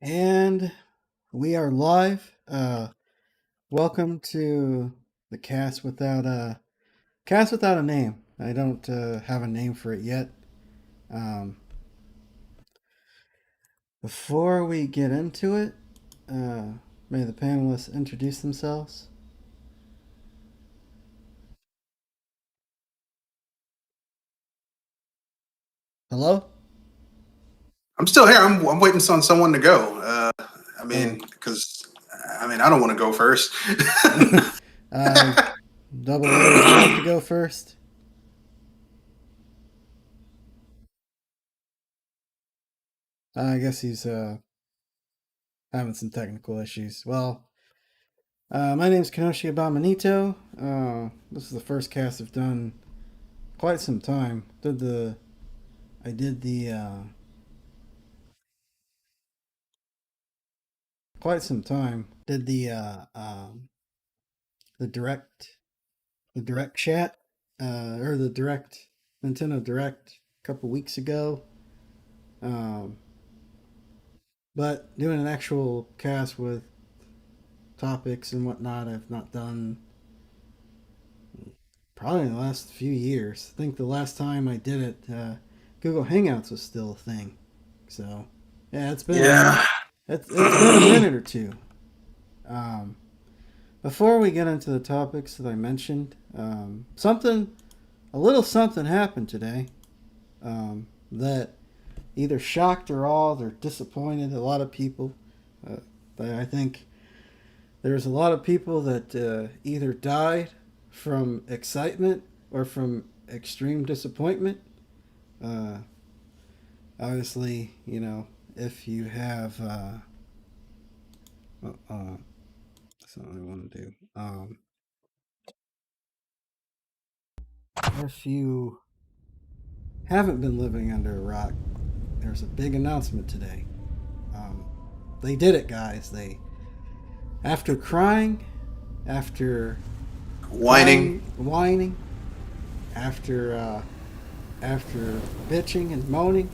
And we are live. Welcome to the cast without a name. I don't have a name for it yet. Um, Before we get into it, may the panelists introduce themselves. Hello. I'm still here. I'm waiting on someone to go. Oh, Because I don't want to go first. uh, Double A. Would you like to go first? I guess he's having some technical issues. Well, my name is Kenoshi Abamanito. This is the first cast I've done quite some time. I did the quite some time. Did the direct chat or the direct Nintendo Direct a couple weeks ago. Um, but doing an actual cast with topics and whatnot, I've not done probably in the last few years. I think the last time I did it, Google Hangouts was still a thing. So yeah, Yeah. it's been a minute or two. Um, Before we get into the topics that I mentioned, a little something happened today that either shocked or awed or disappointed a lot of people. Uh, I think there's a lot of people that either died from excitement or from extreme disappointment. Uh, Obviously, if you have, that's not what I want to do. If you haven't been living under a rock, there's a big announcement today. Um, they did it, guys. After crying, after Whining. whining, after after bitching and moaning,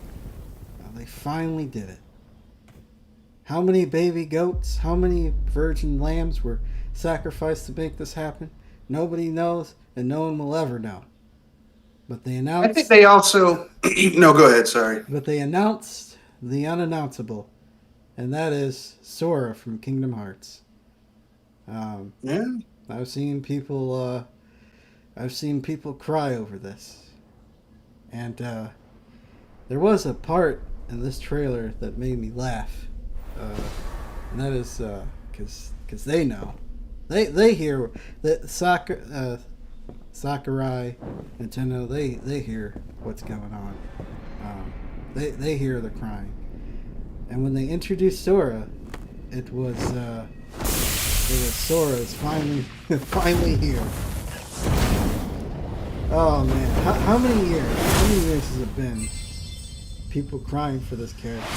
they finally did it. How many baby goats, how many virgin lambs were sacrificed to make this happen? Nobody knows, and no one will ever know. But they I think announced, they also. No, go ahead. Sorry. but they announced the unannounceable, and that is Sora from Kingdom Hearts. Um, Yeah. I've seen people, I've seen people cry over this, and there was a part in this trailer that made me laugh, uh, and that is because they know, they hear that Sakurai, Nintendo, they hear what's going on. They hear the crying, and when they introduced Sora, it was Sora's finally finally here. Oh man, how many years? How many years has it been? People crying for this character.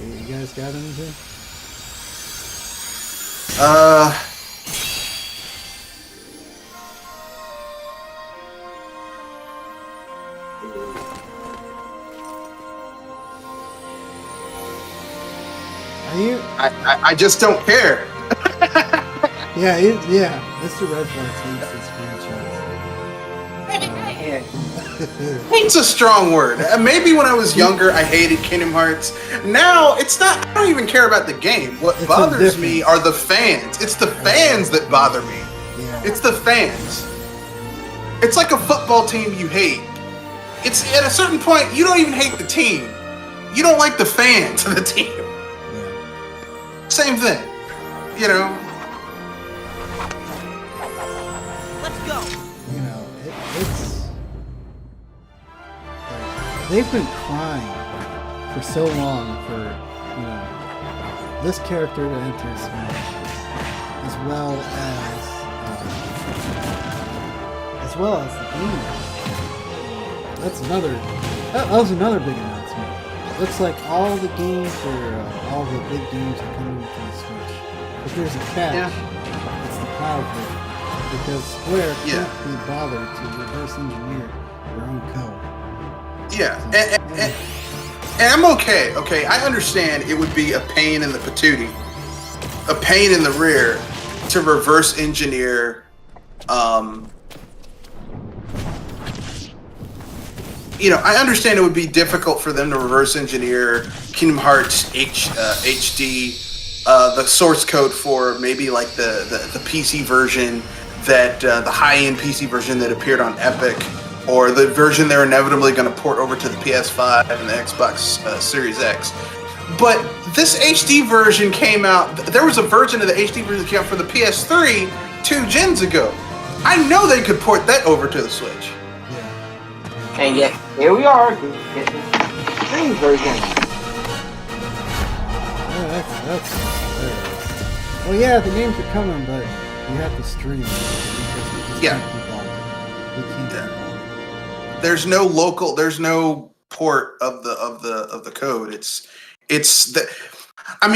You guys got anything? Uh. Are you? I just don't care. Yeah, yeah. Mr. Red Flags hates this franchise. Hate's a strong word. Maybe when I was younger, I hated Kingdom Hearts. Now it's not. I don't even care about the game. What It's bothers me indifference. are the fans. It's the fans that bother me. Yeah. It's the fans. It's like a football team you hate. It's at a certain point you don't even hate the team. You don't like the fans of the team. Yeah. Same thing. You know. Let's go. It's like, they've been crying for so long for this character to enter Smash, as well as the game. That was another big announcement. Looks like all the games all the big games are coming to the Switch. But there's a catch. Yeah. It's the cloud version. Because Square Yeah. can't be bothered to reverse engineer their own code. Yeah. So, And I'm okay. Okay, I understand it would be a pain in the patootie, a pain in the rear, to reverse engineer. Um, I understand it would be difficult for them to reverse engineer Kingdom Hearts HD, the source code for maybe like the PC version that the high-end PC version that appeared on Epic, or the version they're inevitably going to port over to the PS5 and the Xbox Series X. But this HD version came out. There was a version of the HD version that came out for the PS3 2 gens ago. I know they could port that over to the Switch. And yet, here we are, getting the stream version. Yeah, that's hilarious. Well, yeah, the games are coming, but you have to stream it because we just Yeah. can't keep on. We can't keep on. There's no port of the code.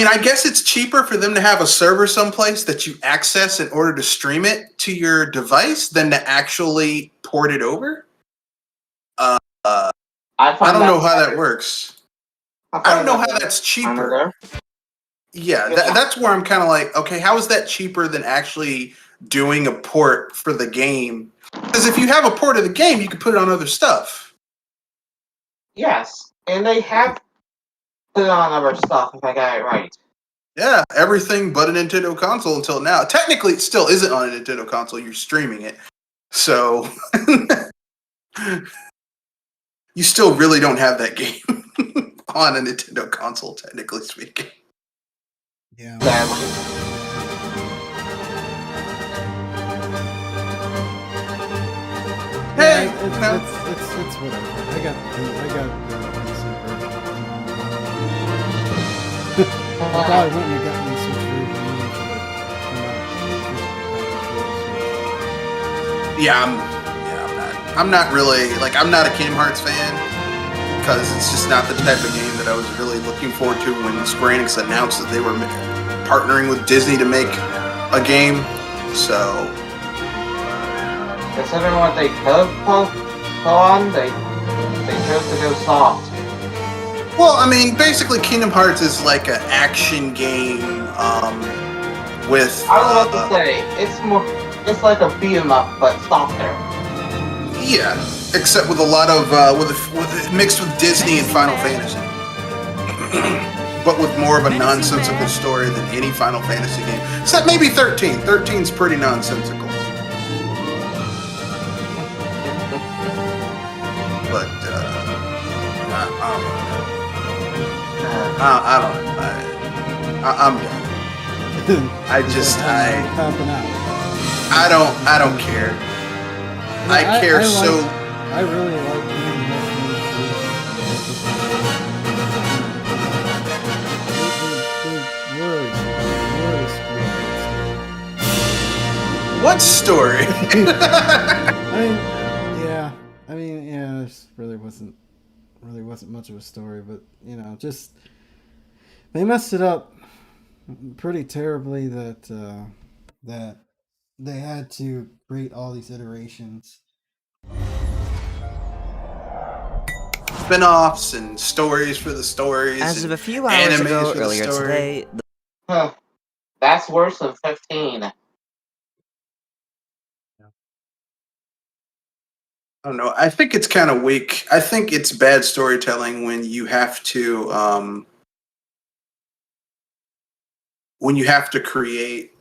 I guess it's cheaper for them to have a server someplace that you access in order to stream it to your device than to actually port it over. I don't know how that works. I don't know how that's cheaper. Yeah, that's where I'm kind of like, okay, how is that cheaper than actually doing a port for the game? Because if you have a port of the game, you can put it on other stuff. Yes, and they have put it on other stuff, if I got it right. Yeah, everything but a Nintendo console until now. Technically, it still isn't on a Nintendo console. You're streaming it. So, you still really don't have that game on a Nintendo console, technically speaking. Yeah. Hey, it's whatever. I got the decent version. I probably wouldn't have gotten the Switch version I'm not really, like, I'm not a Kingdom Hearts fan because it's just not the type of game that I was really looking forward to when Square Enix announced that they were partnering with Disney to make a game. So, considering what they could pull on, they chose to go soft. well, I mean, basically, Kingdom Hearts is like an action game with. I was about to say it's like a beat 'em up, but softer. Yeah, except with a lot of with mixed with Disney and Final Fantasy, but with more of a nonsensical story than any Final Fantasy game. Except maybe 13. 13's pretty nonsensical. But I don't know. I'm done. I don't care. I care so. I really like Kingdom Hearts. What story? This really wasn't much of a story, but just they messed it up pretty terribly that they had to create all these iterations. Spin-offs and stories for the stories. As of a few hours ago, earlier today... That's worse than 15. I don't know. I think it's kind of weak. I think it's bad storytelling when you have to create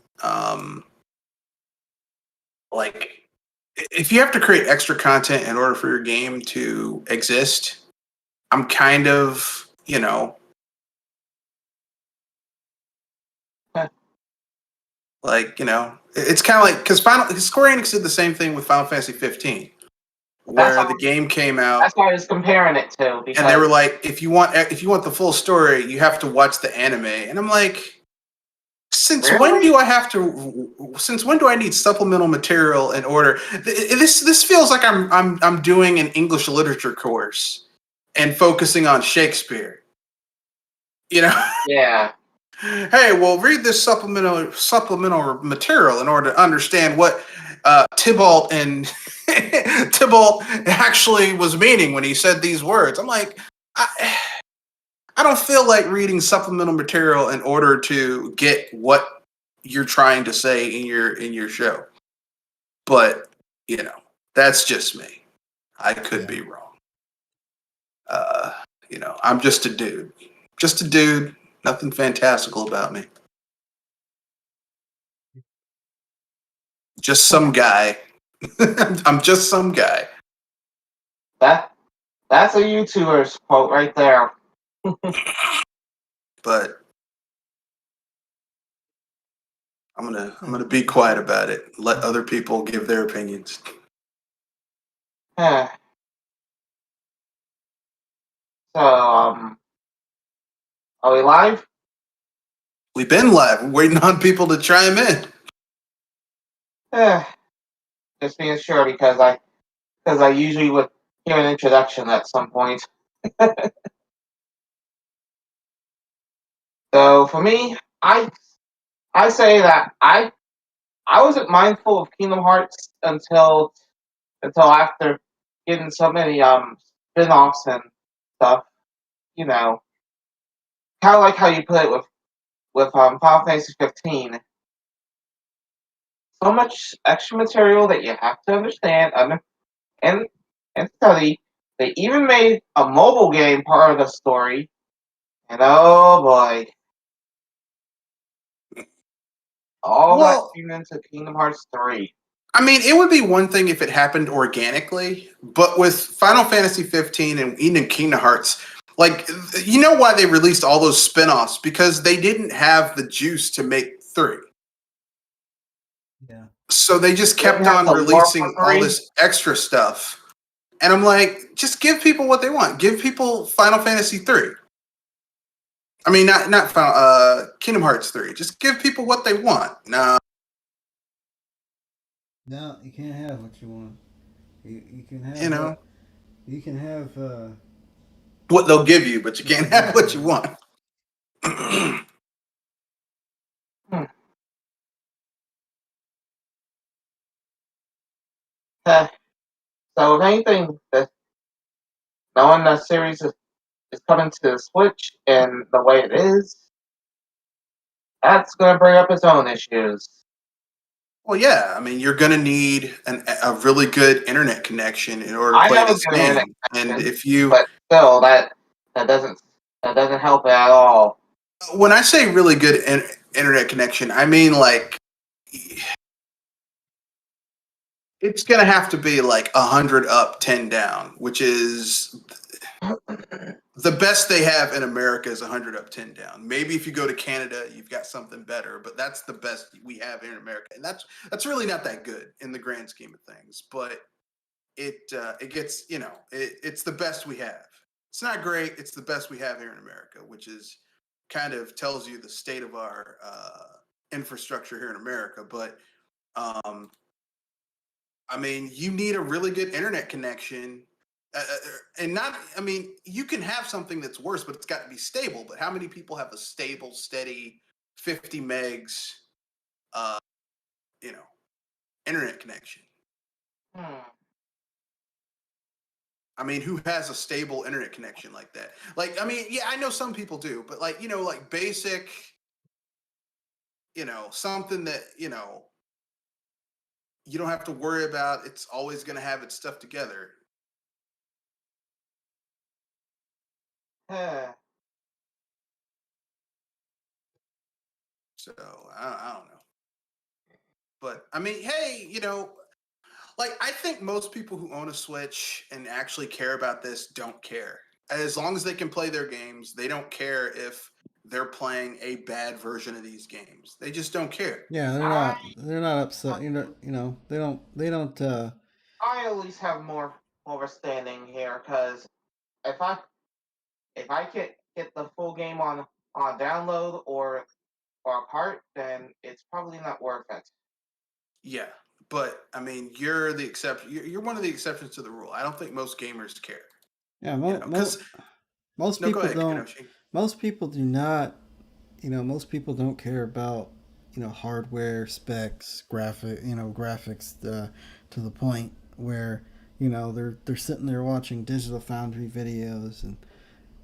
like if you have to create extra content in order for your game to exist. I'm kind of, like, it's kind of like because Square Enix did the same thing with Final Fantasy 15. Where the game came out. That's what I was comparing it to. Because and they were like, if you want the full story, you have to watch the anime. And I'm like, since when do I need supplemental material in order? This feels like I'm doing an English literature course and focusing on Shakespeare. Yeah. Hey, well, read this supplemental material in order to understand what Tybalt actually was meaning when he said these words. I'm like, I don't feel like reading supplemental material in order to get what you're trying to say in your show. But you know, that's just me. I could be wrong. Uh, I'm just a dude. Just a dude. Nothing fantastical about me. Just some guy. I'm just some guy. That's a YouTuber's quote right there. But I'm gonna be quiet about it. Let other people give their opinions. So, are we live? We've been live. We're waiting on people to chime in. Just being sure because I usually would hear an introduction at some point. So for me, I say that I wasn't mindful of Kingdom Hearts until after getting so many spin-offs and stuff. You know, kind of like how you put it with Final Fantasy 15. So much extra material that you have to understand and and study. They even made a mobile game part of the story, and oh boy, all that Well, came into Kingdom Hearts 3. I mean, it would be one thing if it happened organically, but with Final Fantasy 15 and even Kingdom Hearts, like, you know why they released all those spin-offs? Because they didn't have the juice to make 3. Yeah. So they just They kept have on the lore releasing for all 3. this extra stuff. And I'm like, just give people what they want. Give people Final Fantasy 3. I mean, not Final, Kingdom Hearts 3. Just give people what they want. No. No, you can't have what you want. You can have You know, you can have what they'll give you, but you can't have what you want. Hmm. So if anything, that knowing the series is coming to the Switch and the way it is, that's going to bring up its own issues. Well, yeah. I mean, you're going to need a really good internet connection in order to I play have a this good internet game. And connection, if you, but still, that doesn't help it at all. when I say really good internet connection, I mean like it's going to have to be like 100 up, 10 down, which is the best they have in America is 100 up, 10 down. Maybe if you go to Canada, you've got something better, but that's the best we have in America, and that's really not that good in the grand scheme of things. But it gets it's the best we have. It's not great. It's the best we have here in America, which is kind of tells you the state of our infrastructure here in America. But um, I mean, you need a really good internet connection. And not, I mean, you can have something that's worse, but it's got to be stable. But how many people have a stable, steady 50 megs, uh, you know, internet connection? Hmm. I mean, who has a stable internet connection like that? Like, I mean, yeah, I know some people do, but like, like basic, something that, you don't have to worry about. It's always going to have its stuff together. So I don't know. But I mean, hey, like I think most people who own a Switch and actually care about this don't care. As long as they can play their games, they don't care if they're playing a bad version of these games. They just don't care. yeah, I they're not upset. They don't I at least have more understanding here because if I can't get the full game on download or a cart, then it's probably not worth it. Yeah, but I mean, you're the exception. You're one of the exceptions to the rule. I don't think most gamers care. yeah, Because most no, go people ahead, don't Kenoshi. most people do not, most people don't care about, hardware specs, graphics to the point where, they're sitting there watching Digital Foundry videos and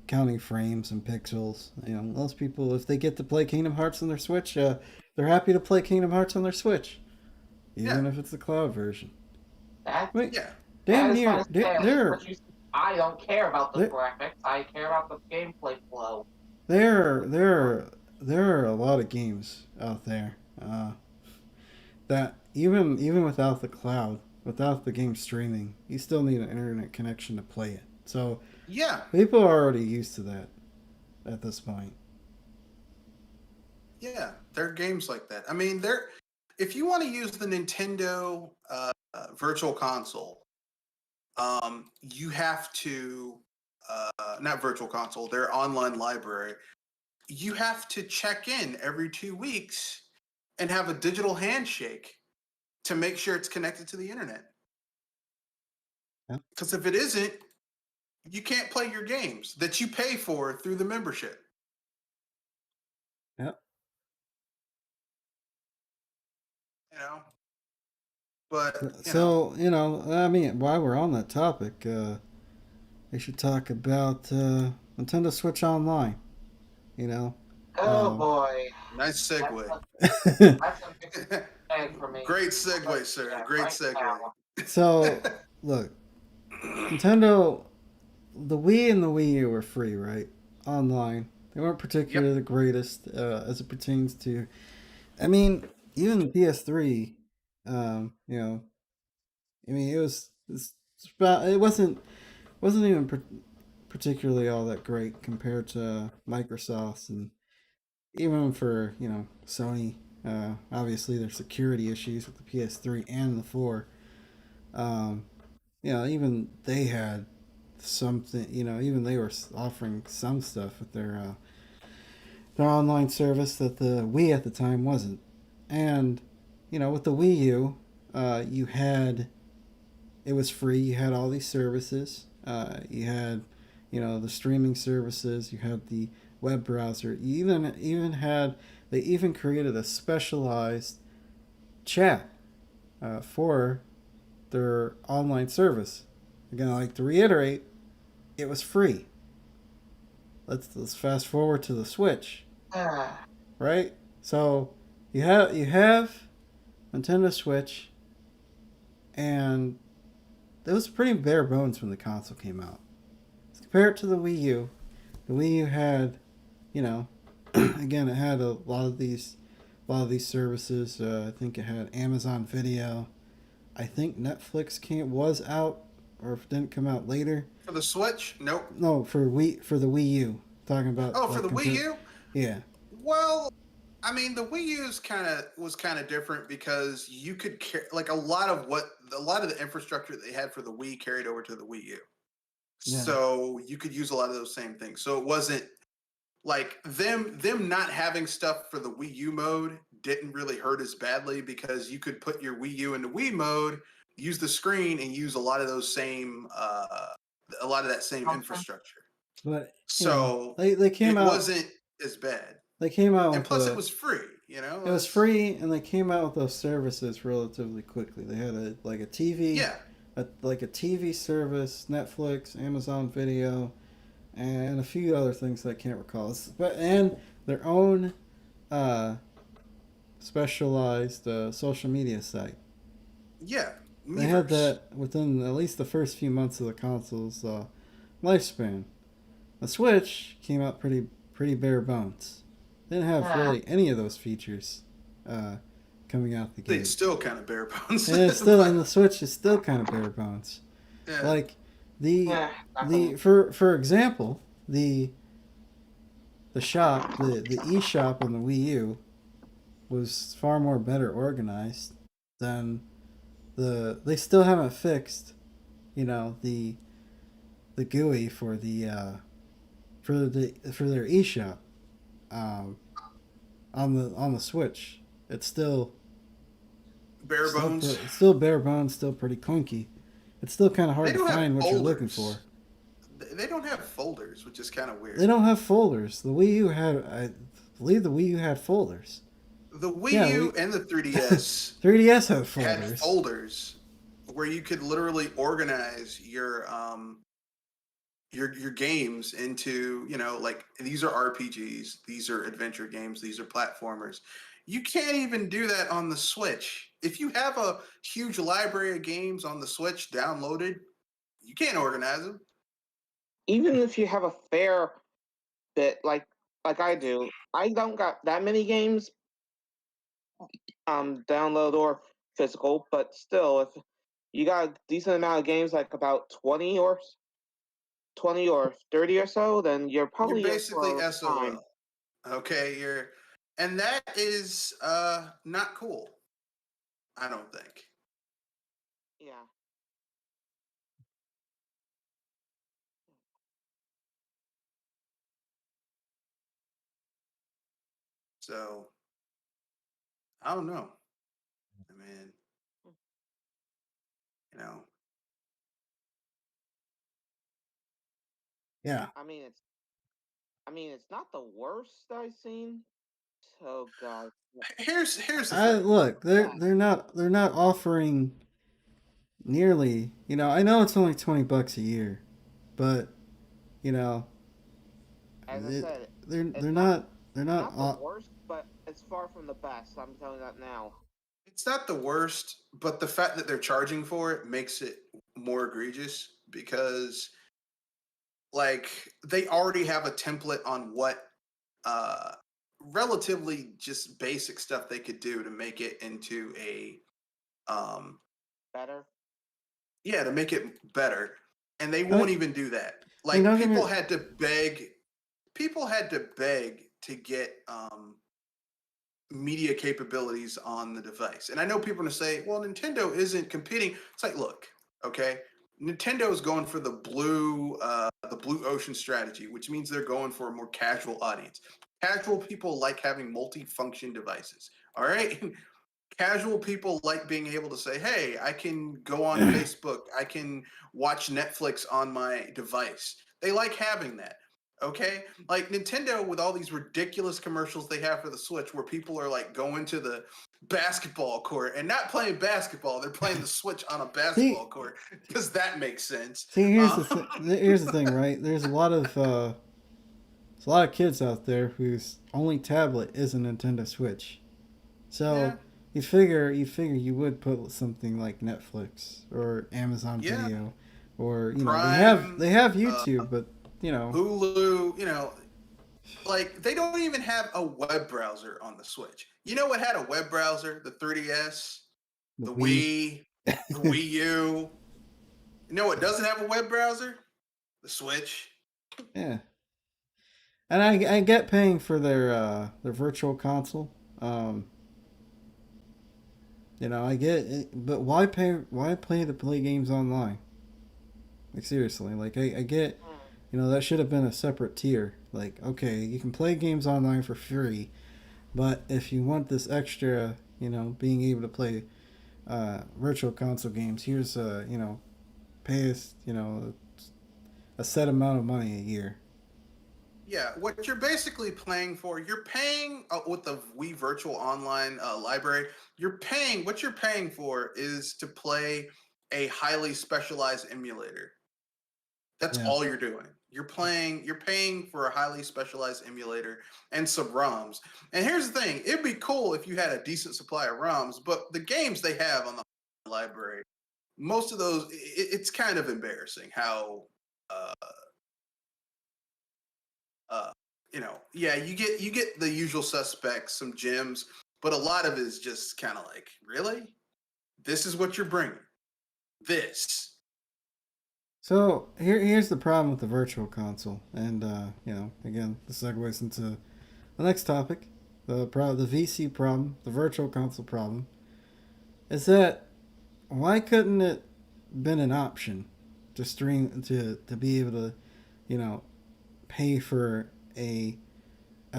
counting frames and pixels. You know, most people, if they get to play Kingdom Hearts on their Switch, they're happy to play Kingdom Hearts on their Switch, even if it's the cloud version. That, Wait, Yeah. damn near. There, I don't care about the graphics. I care about the gameplay flow. there are a lot of games out there that even without the cloud, without the game streaming, you still need an internet connection to play it. So Yeah. people are already used to that at this point. Yeah, there are games like that. I mean, if you want to use the Nintendo Virtual Console, you have to not Virtual Console, their online library. You have to check in every 2 weeks and have a digital handshake to make sure it's connected to the internet. Because if it isn't, you can't play your games that you pay for through the membership. Yep. You know, but so you know, I mean, while we're on that topic, we should talk about Nintendo Switch Online. You know. Oh boy! Nice segue. That's a big thing for me. Great segue, sir. Yeah, Great right segue. now. So look, Nintendo, the Wii and the Wii U were free, right? Online. They weren't particularly the greatest as it pertains to. I mean, even the PS3, you know, I mean, it wasn't even particularly all that great compared to Microsoft's, and even for Sony. Obviously, there's security issues with the PS3 and the 4. Even they had something. Even they were offering some stuff with their online service that the Wii at the time wasn't. And with the Wii U, it was free. You had all these services. You had the streaming services. You had the web browser. You even had they even created a specialized chat for their online service. Again, I like to reiterate, it was free. Let's fast forward to the Switch, right? So you have Nintendo Switch, and it was pretty bare bones when the console came out. Compared to the Wii U, the Wii U had, again, it had a lot of these services. I think it had Amazon Video. I think Netflix was out, or if it didn't come out later. For the Switch? Nope. No, for the Wii U. Talking about. Oh, for the Wii U? Yeah. Well, I mean, the Wii U was kind of different because you could like a lot of the infrastructure that they had for the Wii carried over to the Wii U. Yeah. So you could use a lot of those same things. So it wasn't like them not having stuff for the Wii U mode didn't really hurt as badly because you could put your Wii U into Wii mode, use the screen, and use a lot of those same that same infrastructure. But so they came out. It wasn't as bad. They came out, and plus it was free. It was free, and they came out with those services relatively quickly. They had a TV, a TV service, Netflix, Amazon Video, and a few other things that I can't recall. And their own specialized social media site. Yeah, they had that within at least the first few months of the console's lifespan. The Switch came out pretty bare bones. They didn't have really any of those features coming out the gate. It's still kind of bare bones. And the Switch is still kind of bare bones. Yeah. Like for example, the shop, the eShop on the Wii U was far more better organized than they still haven't fixed, the GUI for their eShop on the Switch. It's still bare bones. It's still bare bones, still pretty clunky. It's still kind of hard to find what you're looking for. They don't have folders, which is kind of weird. They don't have folders. The Wii U I believe the Wii U had folders. The Wii U and the 3DS 3DS had folders. Had folders where you could literally organize your games into, like these are RPGs, these are adventure games, these are platformers. You can't even do that on the Switch. If you have a huge library of games on the Switch downloaded, you can't organize them. Even if you have a fair bit, like I do, I don't got that many games, download or physical, but still, if you got a decent amount of games, like about 20 or 30 or so, then you're You're probably in basically for time. SOL. Okay, and that is not cool. I don't think. Yeah. So I don't know. I mean, you know, Yeah. I mean, it's not the worst I've seen. Oh God. here's the I thing. look, they're Yeah. they're not offering nearly, I know it's only $20 a year, but you know, As I said, they're it's not not they're not not the uh, worst, but it's far from the best. I'm telling you that now. It's not the worst, but the fact that they're charging for it makes it more egregious because like they already have a template on what uh relatively just basic stuff they could do to make it into a um Better. yeah, to make it better. And they I won't mean, even do that. I mean, Like don't get me. people had to beg to get media capabilities on the device. And I know people are going to say, well, Nintendo isn't competing. It's like, look, okay, Nintendo is going for the blue ocean strategy, which means they're going for a more casual audience. Casual people like having multi-function devices. All right. Casual people like being able to say, hey, I can go on Facebook, I can watch Netflix on my device. They like having that. Okay? Like Nintendo with all these ridiculous commercials they have for the Switch where people are like going to the basketball court and not playing basketball, they're playing the Switch on a basketball See, court because that makes sense. here's here's the thing, right? There's a lot of kids out there whose only tablet is a Nintendo Switch. Yeah, So you figure you would put something like Netflix or Amazon yeah. Video, or Prime, they have uh, YouTube, but you know, Hulu, like they don't even have a web browser on the Switch. You know what had a web browser? The 3DS, the the Wii. Wii, the Wii U. You know what doesn't have a web browser? The Switch. Yeah, and I get paying for their virtual console. Um, I get it, but why pay? Why pay to play games online? Like seriously, like I get, Hmm. that should have been a separate tier. Like, okay, you can play games online for free, but if you want this extra, being able to play virtual console games, here's pay us, a set amount of money a year. Yeah, what you're basically paying for, you're paying with the Wii Virtual Online library. What you're paying for is to play a highly specialized emulator. That's Yeah. all you're doing. You're paying for a highly specialized emulator and some ROMs. And here's the thing, it'd be cool if you had a decent supply of ROMs, but the games they have on the library, most of those it's kind of embarrassing how uh uh yeah, you get the usual suspects, some gems, but a lot of it is just kind of like, really? This is what you're bringing. This. So here's the problem with the virtual console, and again, this segues into the next topic, the VC problem, the virtual console problem, is that why couldn't it been an option to stream to be able to, you know, pay for a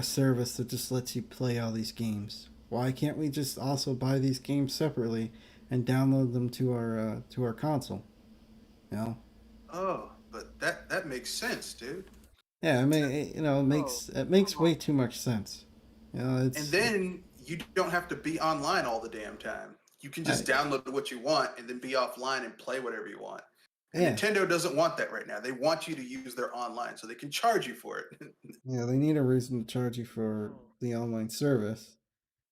service that just lets you play all these games? Why can't we just also buy these games separately and download them to our console? You know? Oh, but that makes sense, dude. Yeah, I mean, Oh, it come makes on. way too much sense. And It's then you don't have to be online all the damn time. You can just I, download what you want and then be offline and play whatever you want. Yeah. Nintendo doesn't want that right now. They want you to use their online so they can charge you for it. Yeah, they need a reason to charge you for the online service.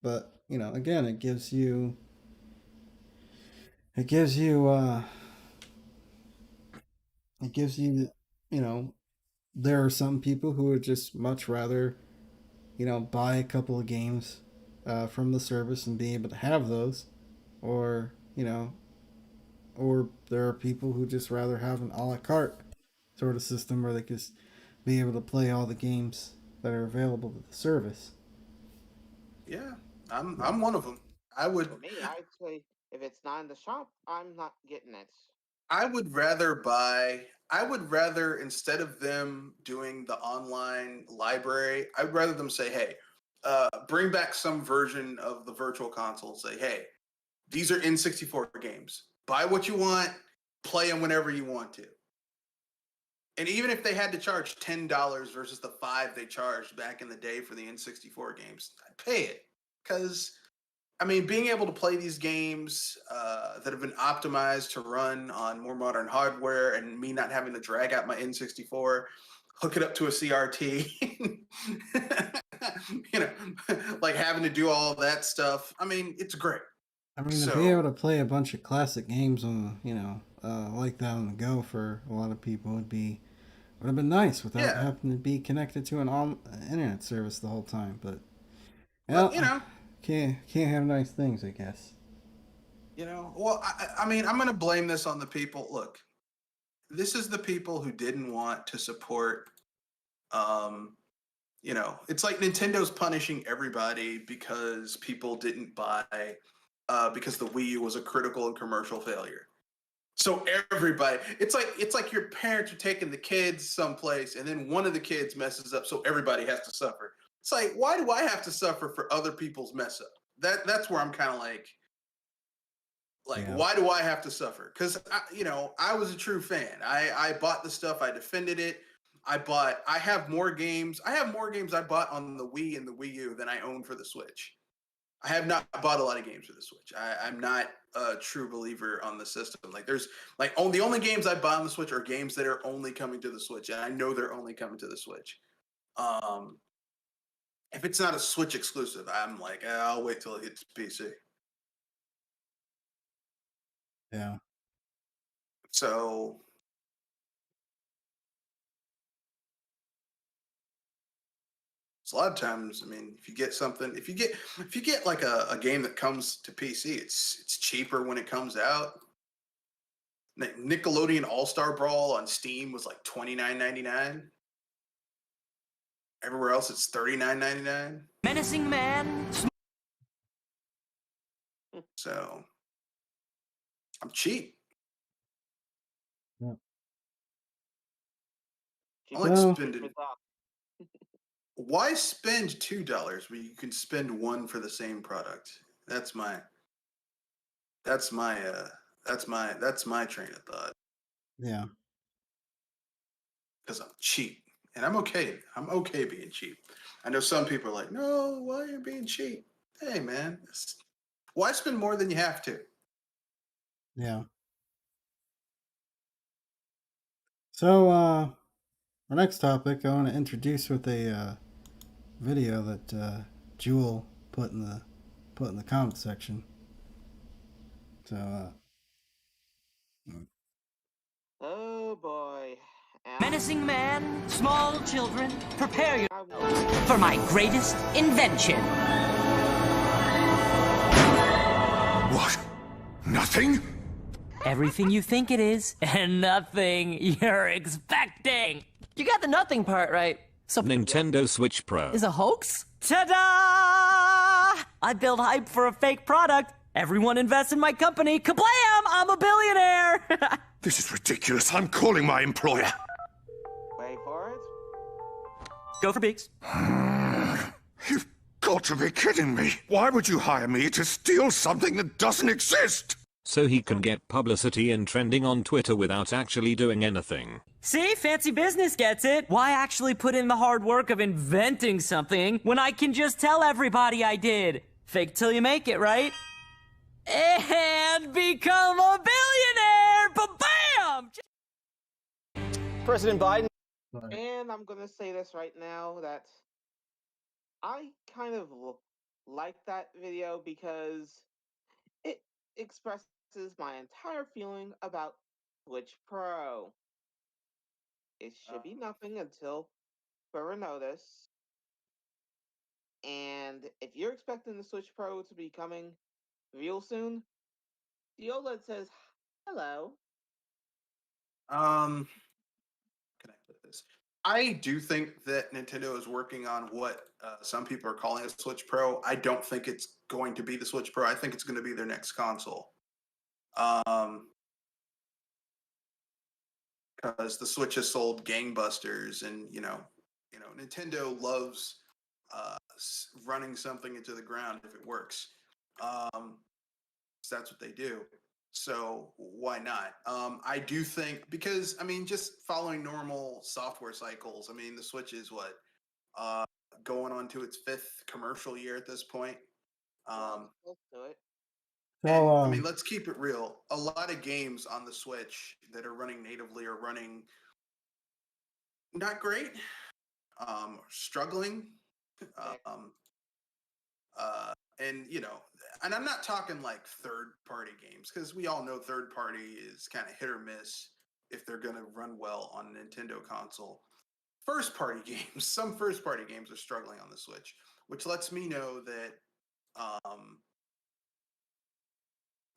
But, again, it gives you it gives you there are some people who would just much rather, buy a couple of games from the service and be able to have those, or or there are people who just rather have an a la carte sort of system where they just be able to play all the games that are available to the service. Yeah, I'm one of them. I would. For me, I'd say if it's not in the shop, I'm not getting it. I would rather buy. I would rather, instead of them doing the online library, I'd rather them say, "Hey, bring back some version of the virtual console. Say, hey, these are N64 games. Buy what you want, play them whenever you want to." And even if they had to charge $10 versus the $5 they charged back in the day for the N64 games, I'd pay it. Because, I mean, being able to play these games that have been optimized to run on more modern hardware, and me not having to drag out my N64, hook it up to a CRT, like having to do all that stuff. I mean, it's great. I mean, to be able to play a bunch of classic games on, like that on the go for a lot of people would have been nice without having to be connected to an internet service the whole time. But can't have nice things, I guess. Well, I mean, I'm going to blame this on the people. Look, this is the people who didn't want to support. It's like Nintendo's punishing everybody because people didn't buy. Because the Wii U was a critical and commercial failure. So everybody, it's like your parents are taking the kids someplace, and then one of the kids messes up, so everybody has to suffer. It's like, why do I have to suffer for other people's mess up? That's where I'm kind of like, why do I have to suffer? Because I was a true fan. I bought the stuff. I defended it. I have more games. I have more games I bought on the Wii and the Wii U than I own for the Switch. I have not bought a lot of games for the Switch. I'm not a true believer on the system. The only games I buy on the Switch are games that are only coming to the Switch, and I know they're only coming to the Switch. If it's not a Switch exclusive, I'm like, I'll wait till it hits PC. Yeah. So a lot of times, I mean, if you get like a game that comes to PC, it's cheaper when it comes out. Nickelodeon All-Star Brawl on Steam was like $29.99. Everywhere else, it's $39.99. Menacing man. So I'm cheap. Yeah. I like spending. Why spend $2 when you can spend $1 for the same product? That's my train of thought. Yeah. Because I'm cheap, and I'm okay. I'm okay being cheap. I know some people are like, "No, why are you being cheap?" Hey, man, why spend more than you have to? Yeah. So, our next topic, I want to introduce with a video that Jewel put in the comment section. So, Oh boy. Menacing man, small children, prepare you for my greatest invention. What? Nothing? Everything you think it is, and nothing you're expecting. You got the nothing part right. So Nintendo Switch Pro is a hoax? Ta-da! I build hype for a fake product. Everyone invests in my company. Kablam! I'm a billionaire! This is ridiculous. I'm calling my employer. Wait for it. Go for Beaks. You've got to be kidding me. Why would you hire me to steal something that doesn't exist? So he can get publicity and trending on Twitter without actually doing anything. See, fancy business gets it. Why actually put in the hard work of inventing something when I can just tell everybody I did? Fake till you make it, right? And become a billionaire! Ba-bam! President Biden. And I'm gonna say this right now that I kind of like that video because it expresses my entire feeling about Switch Pro. It should be nothing until further notice. And if you're expecting the Switch Pro to be coming real soon, the OLED says hello. Can I put this? I do think that Nintendo is working on what some people are calling a Switch Pro. I don't think it's going to be the Switch Pro. I think it's going to be their next console. Because the Switch has sold gangbusters, and Nintendo loves running something into the ground if it works. So that's what they do. So why not? I do think because just following normal software cycles. The Switch is what going on to its 5th commercial year at this point. Let's do it. So, And let's keep it real. A lot of games on the Switch that are running natively are running not great, struggling. And and I'm not talking like third-party games, because we all know third-party is kind of hit or miss if they're going to run well on a Nintendo console. First-party games, some first-party games are struggling on the Switch, which lets me know that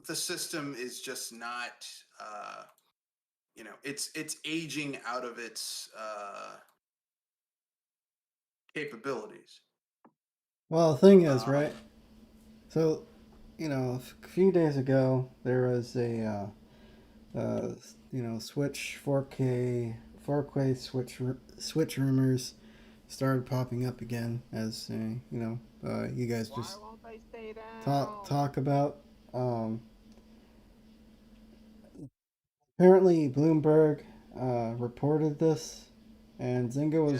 the system is just not, it's aging out of its capabilities. well, the thing is, right? So, a few days ago there was a Switch 4K Switch rumors started popping up again, as you guys just Why won't they stay down? talk about. Apparently, Bloomberg reported this, and Zynga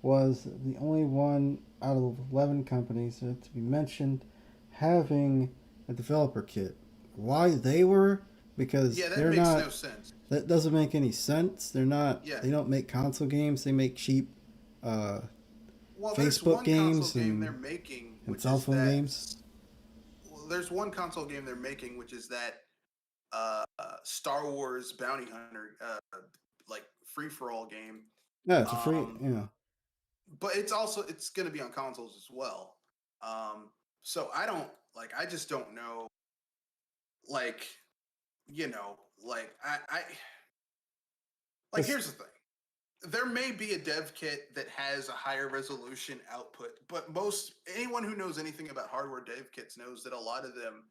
was the only one out of 11 companies to be mentioned having a developer kit. Why they were? Because Yeah, that they're makes not. no sense. That doesn't make any sense. They're not. Yeah. They don't make console games. They make cheap There's Facebook one games console game and, they're making, and which cell is phone that. games. Well, there's one console game they're making, which is that Star Wars Bounty Hunter, like free for all game. Yeah, it's a free. But it's going to be on consoles as well. So I just don't know. Like, here's the thing. There may be a dev kit that has a higher resolution output, but anyone who knows anything about hardware dev kits knows that a lot of them,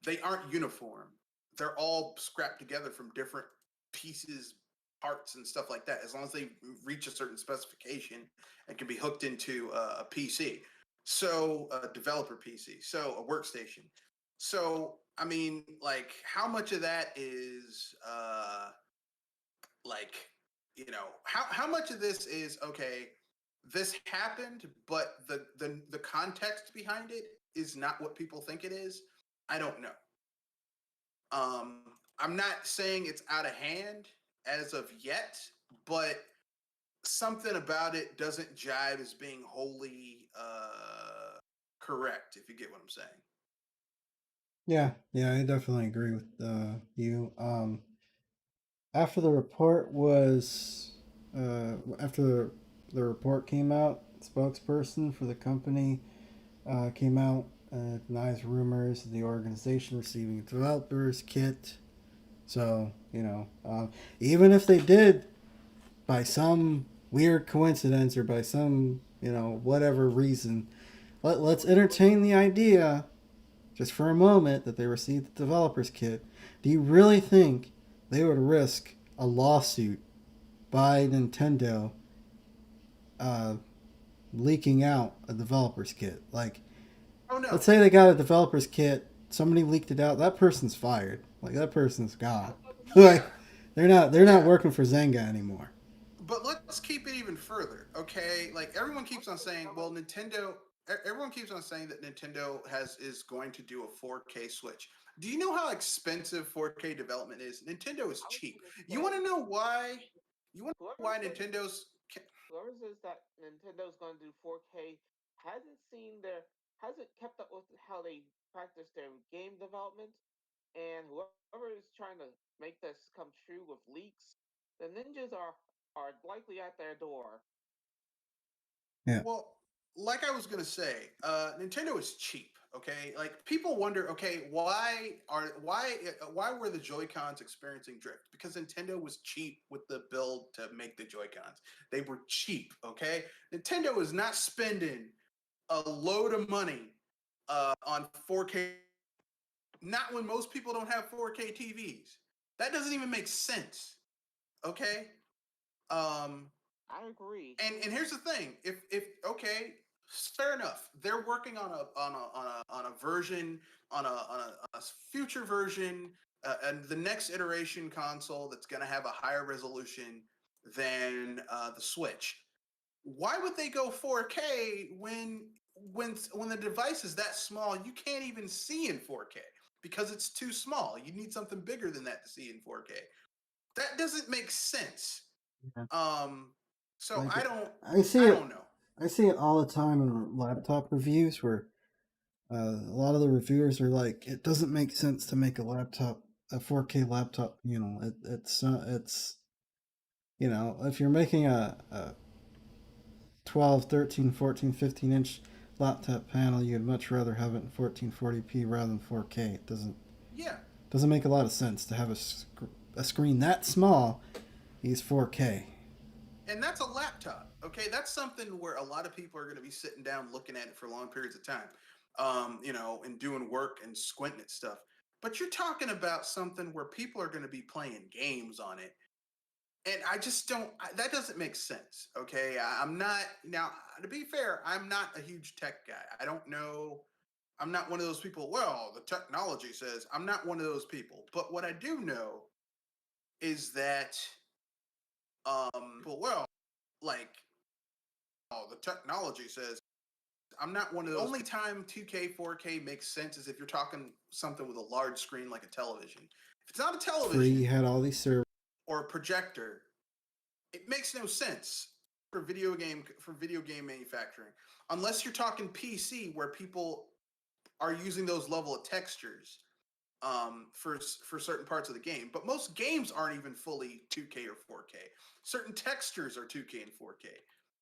they aren't uniform. They're all scrapped together from different pieces, parts, and stuff like that, as long as they reach a certain specification and can be hooked into a PC. So a developer PC, so a workstation. So, how much of that is how much of this is okay, this happened, but the context behind it is not what people think it is? I don't know. I'm not saying it's out of hand as of yet, but something about it doesn't jive as being wholly correct, if you get what I'm saying. Yeah, I definitely agree with you. After the report was, after the report came out, spokesperson for the company came out and denies rumors of the organization receiving a developer's kit. So even if they did, by some weird coincidence or by some whatever reason, let's entertain the idea just for a moment that they received the developer's kit. Do you really think they would risk a lawsuit by Nintendo leaking out a developer's kit? Like, Oh no. let's say they got a developer's kit, somebody leaked it out, that person's fired. Like, that person's gone. Like, they're not working for Zynga anymore. But let's keep it even further, okay? Like, everyone keeps on saying, everyone keeps on saying that Nintendo is going to do a 4K Switch. Do you know how expensive 4K development is? Nintendo is I was cheap. gonna You want say, to know why? You want to know whoever why says Nintendo's whoever says that Nintendo's going to do 4K hasn't kept up with how they practice their game development, and whoever is trying to make this come true with leaks, the ninjas are likely at their door. Yeah. Well, like I was gonna say, Nintendo is cheap. Okay, like people wonder, okay, why were the Joy Cons experiencing drift? Because Nintendo was cheap with the build to make the Joy Cons. They were cheap. Okay, Nintendo is not spending a load of money on 4K. Not when most people don't have 4K TVs. That doesn't even make sense. Okay. Um, I agree. and here's the thing: if okay, fair enough. They're working on a version on a future version and the next iteration console that's going to have a higher resolution than the Switch. Why would they go 4K when the device is that small? You can't even see in 4K because it's too small. You need something bigger than that to see in 4K. That doesn't make sense. Yeah. Um, so Like I see I it. don't know. I see it all the time in laptop reviews where a lot of the reviewers are like, it doesn't make sense to make a 4K laptop. It's if you're making a 12, 13, 14, 15-inch laptop panel, you'd much rather have it in 1440p rather than 4K. It Yeah, doesn't make a lot of sense to have a screen that small use 4K. and that's a laptop. Okay, that's something where a lot of people are going to be sitting down looking at it for long periods of time. And doing work and squinting at stuff. But you're talking about something where people are going to be playing games on it, and I just don't. That doesn't make sense. Okay, I'm not now. To be fair, I'm not a huge tech guy. I don't know. I'm not one of those people. Well, the technology says I'm not one of those people. But what I do know is that well, like, oh, the technology says I'm not one of those. The only time 2K 4K makes sense is if you're talking something with a large screen like a television. If it's not a Free, you television had all these servers. or a projector, it makes no sense for video game manufacturing unless you're talking PC where people are using those level of textures for certain parts of the game. But most games aren't even fully 2K or 4K. Certain textures are 2K and 4K.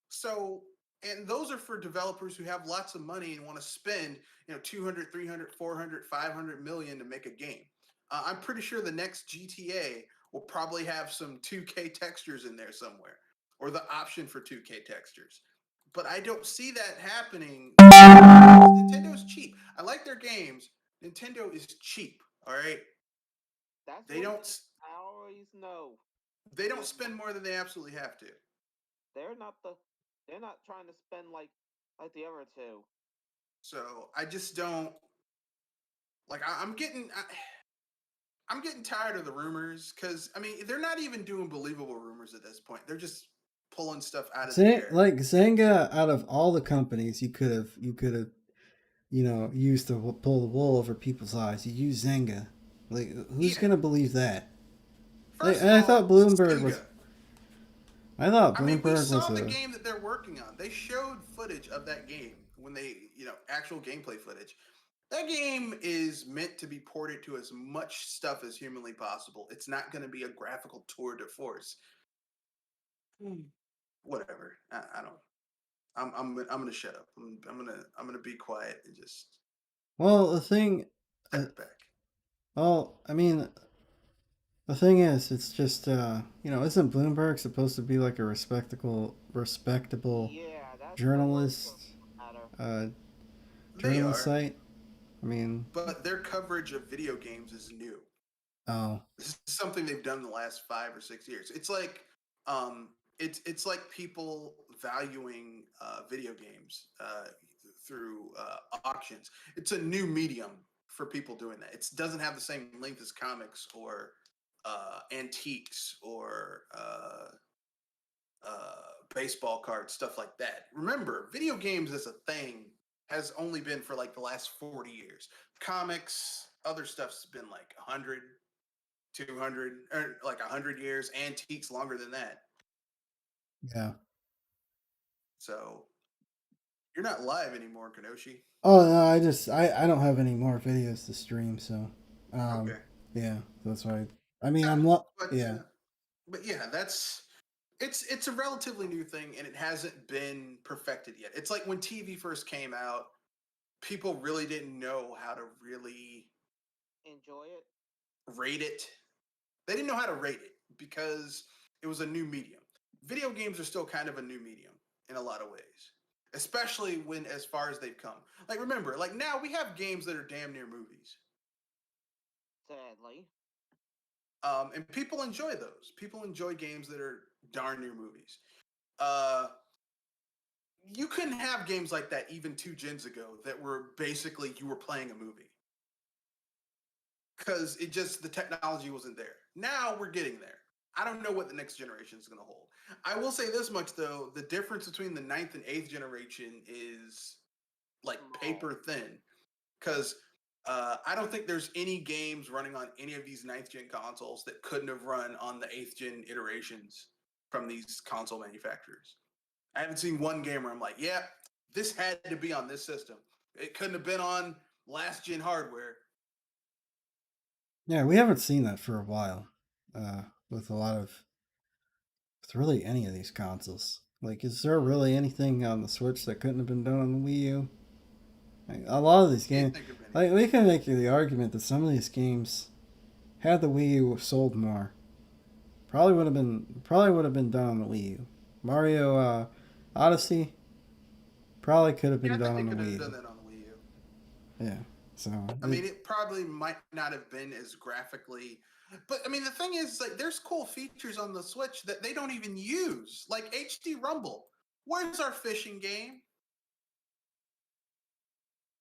So, and those are for developers who have lots of money and want to spend 200, 300, 400, 500 million to make a game. I'm pretty sure the next GTA will probably have some 2K textures in there somewhere, or the option for 2K textures. But I don't see that happening. Nintendo's cheap. I like their games. Nintendo is cheap. All right. That's They one don't thing I always know. they don't They're spend more than they absolutely have to. they're not the they're not trying to spend like the other two. So I just don't like. I'm getting tired of the rumors because I mean they're not even doing believable rumors at this point. They're just pulling stuff out of the air. Like Zynga, out of all the companies you could have used to pull the wool over people's eyes, you use Zynga. Like, who's Yeah. gonna believe that? Like, First and of I thought all, Bloomberg was. Zynga. I thought I mean, we Bloomberg was saw the a. game that they're working on. They showed footage of that game when actual gameplay footage. That game is meant to be ported to as much stuff as humanly possible. It's not going to be a graphical tour de force. Whatever. I don't. I'm gonna shut up. I'm gonna be quiet and just Well, the thing. Uh, step back. well, I mean, the thing is, it's just isn't Bloomberg supposed to be like a respectable Yeah, that's the word for journalist matter. uh, They journalist are, site? I mean, but their coverage of video games is new. oh, This is something they've done in the last 5 or 6 years. It's like it's like people valuing video games through auctions. It's a new medium for people doing that. It doesn't have the same length as comics or antiques or baseball cards, stuff like that. Remember, video games as a thing has only been for like the last 40 years. Comics, Other stuff's been like 100, 200, or like 100 years. Antiques longer than that. Yeah. So you're not live anymore, Kenoshi. Oh no, I don't have any more videos to stream, so Okay. yeah, that's why. I mean, But yeah. but yeah, it's a relatively new thing, and it hasn't been perfected yet. It's like when TV first came out, people really didn't know how to really Enjoy it. rate it. They didn't know how to rate it because it was a new medium. Video games are still kind of a new medium in a lot of ways, especially when as far as they've come. Like remember, like now we have games that are damn near movies. Sadly. And people enjoy those. People enjoy games that are darn near movies. Uh, you couldn't have games like that even 2 gens ago that were basically you were playing a movie because it just the technology wasn't there. Now we're getting there. I don't know what the next generation is going to hold. I will say this much though: the difference between the 9th and 8th generation is like paper thin. Because I don't think there's any games running on any of these 9th gen consoles that couldn't have run on the 8th gen iterations from these console manufacturers. I haven't seen one game where I'm like, yeah, this had to be on this system. It couldn't have been on last gen hardware. Yeah, we haven't seen that for a while. With really any of these consoles. Like, is there really anything on the Switch that couldn't have been done on the Wii U? Like, a lot of these Can't games, think of any. like we can make the argument that some of these games, had the Wii U sold more, probably would have been done on the Wii U. Mario Odyssey probably could have Yeah, been I think done they on the could have Wii done U. that on the Wii U. Yeah. So I mean, it probably might not have been as graphically, but I mean, the thing is, like, there's cool features on the Switch that they don't even use, like HD Rumble. Where's our fishing game?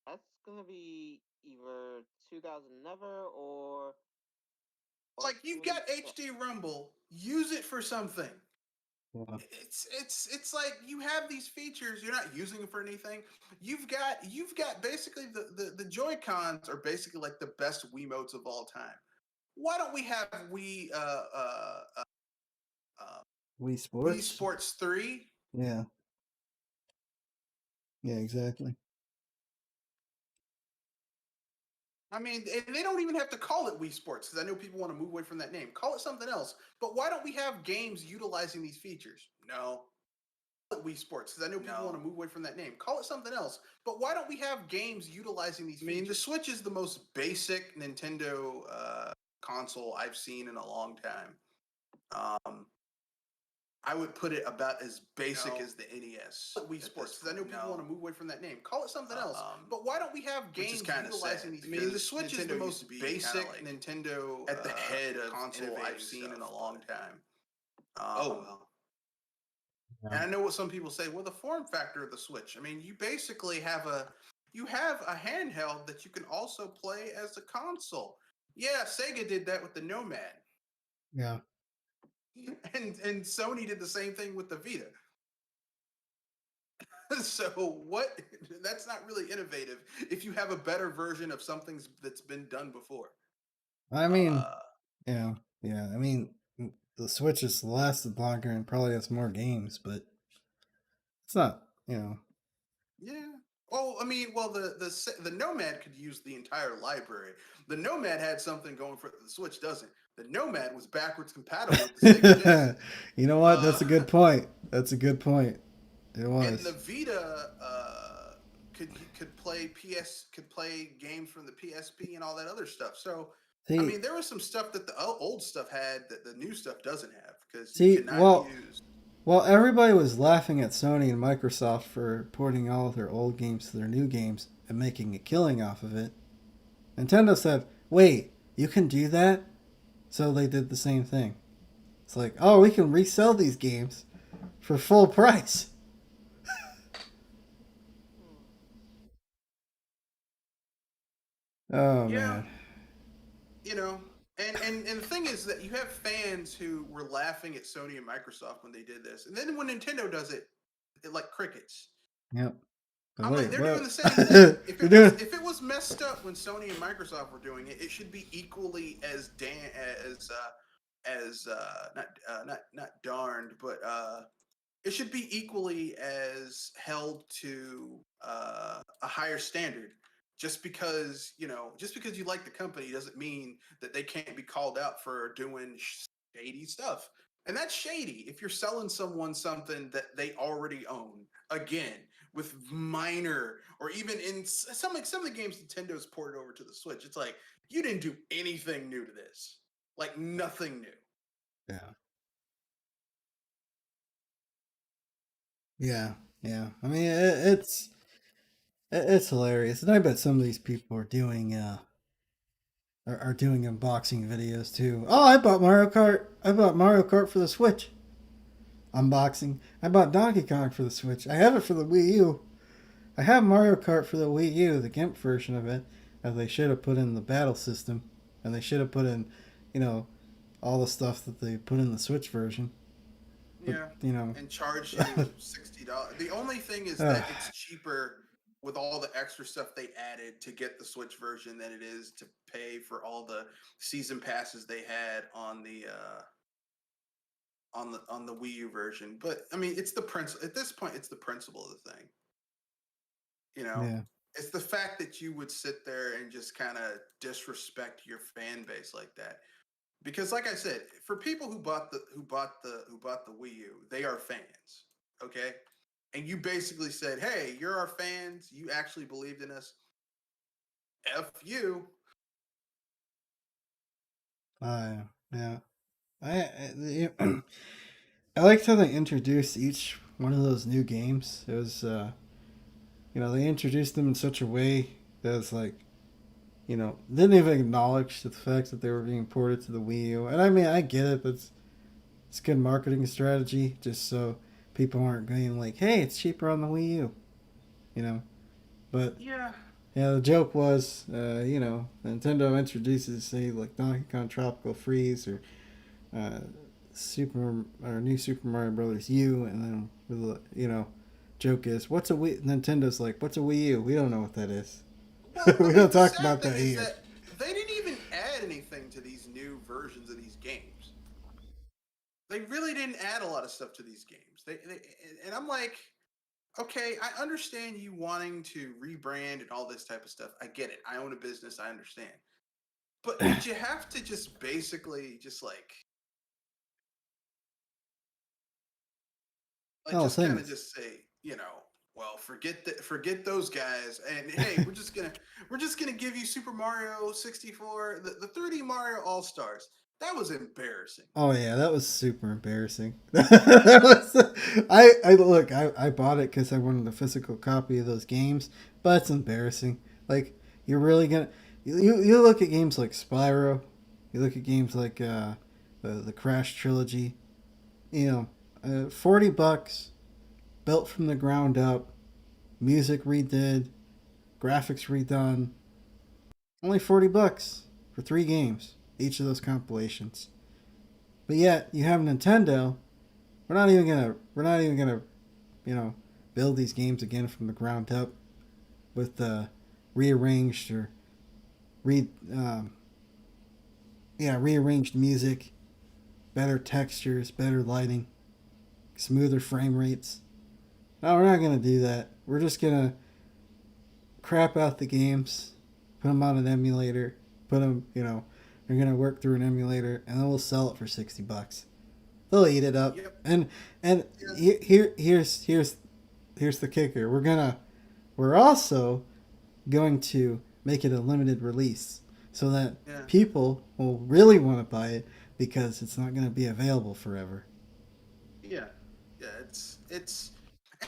That's gonna be either 2000 never or Like, you've got HD Rumble. Use it for something. yeah. It's like you have these features, you're not using them for anything. You've got basically the Joy Cons are basically like the best Wiimotes of all time. Why don't we have Wii Wii Sports. Sports 3? Yeah. Yeah. Exactly. I mean, and they don't even have to call it Wii Sports because I know people want to move away from that name. Call it something else. But why don't we have games utilizing these features? No. Wii Sports because I know people want to move away from that name. Call it something else. But why don't we have games utilizing these features? I mean, the Switch is the most basic Nintendo console I've seen in a long time. I would put it about as basic as the NES. Wii Sports, because I know people want to move away from that name. Call it something else. But why don't we have games utilizing these? I mean, the Switch is the most basic Nintendo at the head of console I've seen in a long time. Well. Yeah. And I know what some people say. Well, the form factor of the Switch. I mean, you basically have a handheld that you can also play as a console. Yeah, Sega did that with the Nomad. Yeah. And Sony did the same thing with the Vita. So what? That's not really innovative if you have a better version of something that's been done before. I mean, yeah. I mean, the Switch has lasted longer and probably has more games, but it's not. Yeah. Oh, I mean, well, the Nomad could use the entire library. The Nomad had something going for it. The Switch doesn't. The Nomad was backwards compatible with the Sega Genesis. You know what? That's a good point. That's a good point. It And the was. Vita could play games from the PSP and all that other stuff. So I mean, there was some stuff that the old stuff had that the new stuff doesn't have because you cannot use. Well, everybody was laughing at Sony and Microsoft for porting all of their old games to their new games and making a killing off of it. Nintendo said, "Wait, you can do that?" So they did the same thing. It's like, oh, we can resell these games for full price. Oh Yeah, man. you know, and the thing is that you have fans who were laughing at Sony and Microsoft when they did this, and then when Nintendo does it, it like crickets. Yep. I'm like, Wait, they're doing what? the same thing. If You're it was doing. if it was messed up when Sony and Microsoft were doing it, it should be equally as not darned, but it should be equally as held to a higher standard. Just because you like the company doesn't mean that they can't be called out for doing shady stuff. And that's shady if you're selling someone something that they already own. Again, with minor or even in some of the games Nintendo's ported over to the Switch, it's like you didn't do anything new to this, like nothing new. Yeah. Yeah. Yeah. I mean, it's hilarious, and I bet some of these people are doing unboxing videos too. Oh, I bought Mario Kart. I bought Mario Kart for the Switch. Unboxing. I bought Donkey Kong for the Switch. I have it for the Wii U. I have Mario Kart for the Wii U, the GIMP version of it, as they should have put in the battle system, and they should have put in, you know, all the stuff that they put in the Switch version. But Yeah, you know, and charge you $60. The only thing is that it's cheaper with all the extra stuff they added to get the Switch version than it is to pay for all the season passes they had on the Wii U version. But I mean, it's the principle at this point. It's the principle of the thing. You know, yeah. it's the fact that you would sit there and just kind of disrespect your fan base like that. Because, like I said, for people who bought the Wii U, they are fans. Okay, and you basically said, "Hey, you're our fans. You actually believed in us. F you." Yeah. I I liked how they introduced each one of those new games. It was they introduced them in such a way that it's like didn't even acknowledge the fact that they were being ported to the Wii U. And I mean, I get it, but it's good marketing strategy just so people aren't going like, "Hey, it's cheaper on the Wii U," you know. But Yeah. yeah, the joke was, Nintendo introduces say like Donkey Kong Tropical Freeze or uh, New Super Mario Brothers U, and then joke is, "What's a Wii?" Nintendo's like, "What's a Wii U? We don't know what that is. Well, I We mean, don't the talk sad about thing that is here." that they didn't even add anything to these new versions of these games. They really didn't add a lot of stuff to these games. And I'm like, okay, I understand you wanting to rebrand and all this type of stuff. I get it. I own a business. I understand. But did you have to just basically just Oh, just kind of things. just say, well, forget those guys, and hey, we're just gonna give you Super Mario 64, the 3D Mario All Stars. That was embarrassing. Oh yeah, that was super embarrassing. That was, I look, I bought it because I wanted a physical copy of those games, but it's embarrassing. Like you're really gonna you look at games like Spyro, you look at games like the Crash trilogy. $40 built from the ground up, music redid, graphics redone. Only $40 for 3 games, each of those compilations. But yet you have Nintendo. We're not even gonna build these games again from the ground up with rearranged or re rearranged music, better textures, better lighting, smoother frame rates. No, we're not gonna do that. We're just gonna crap out the games, put them on an emulator, put them, they're gonna work through an emulator, and then we'll sell it for $60. They'll eat it up, Yep. and Yeah. here's the kicker. We're also going to make it a limited release so that Yeah. people will really want to buy it because it's not going to be available forever. Yeah. Yeah. It's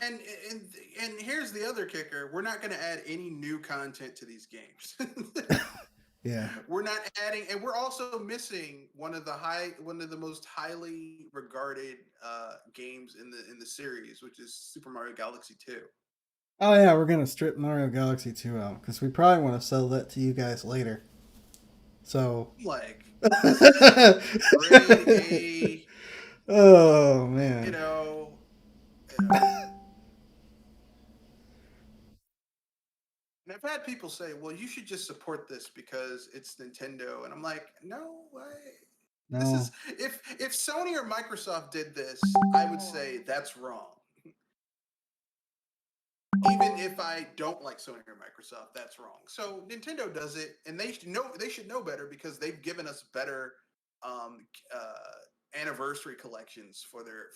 and and and here's the other kicker. We're not going to add any new content to these games. Yeah. We're not adding, and we're also missing one of the most highly regarded games in the series, which is Super Mario Galaxy 2. Oh yeah, we're gonna strip Mario Galaxy 2 out because we probably want to sell that to you guys later. So. Like, this is grade A, Oh you man. know, you know. I've had people say, "Well, you should just support this because it's Nintendo," and I'm like, "No way." This No. is if Sony or Microsoft did this, I would say that's wrong. Even if I don't like Sony or Microsoft, that's wrong. So Nintendo does it, and they should know better because they've given us better um, anniversary collections for their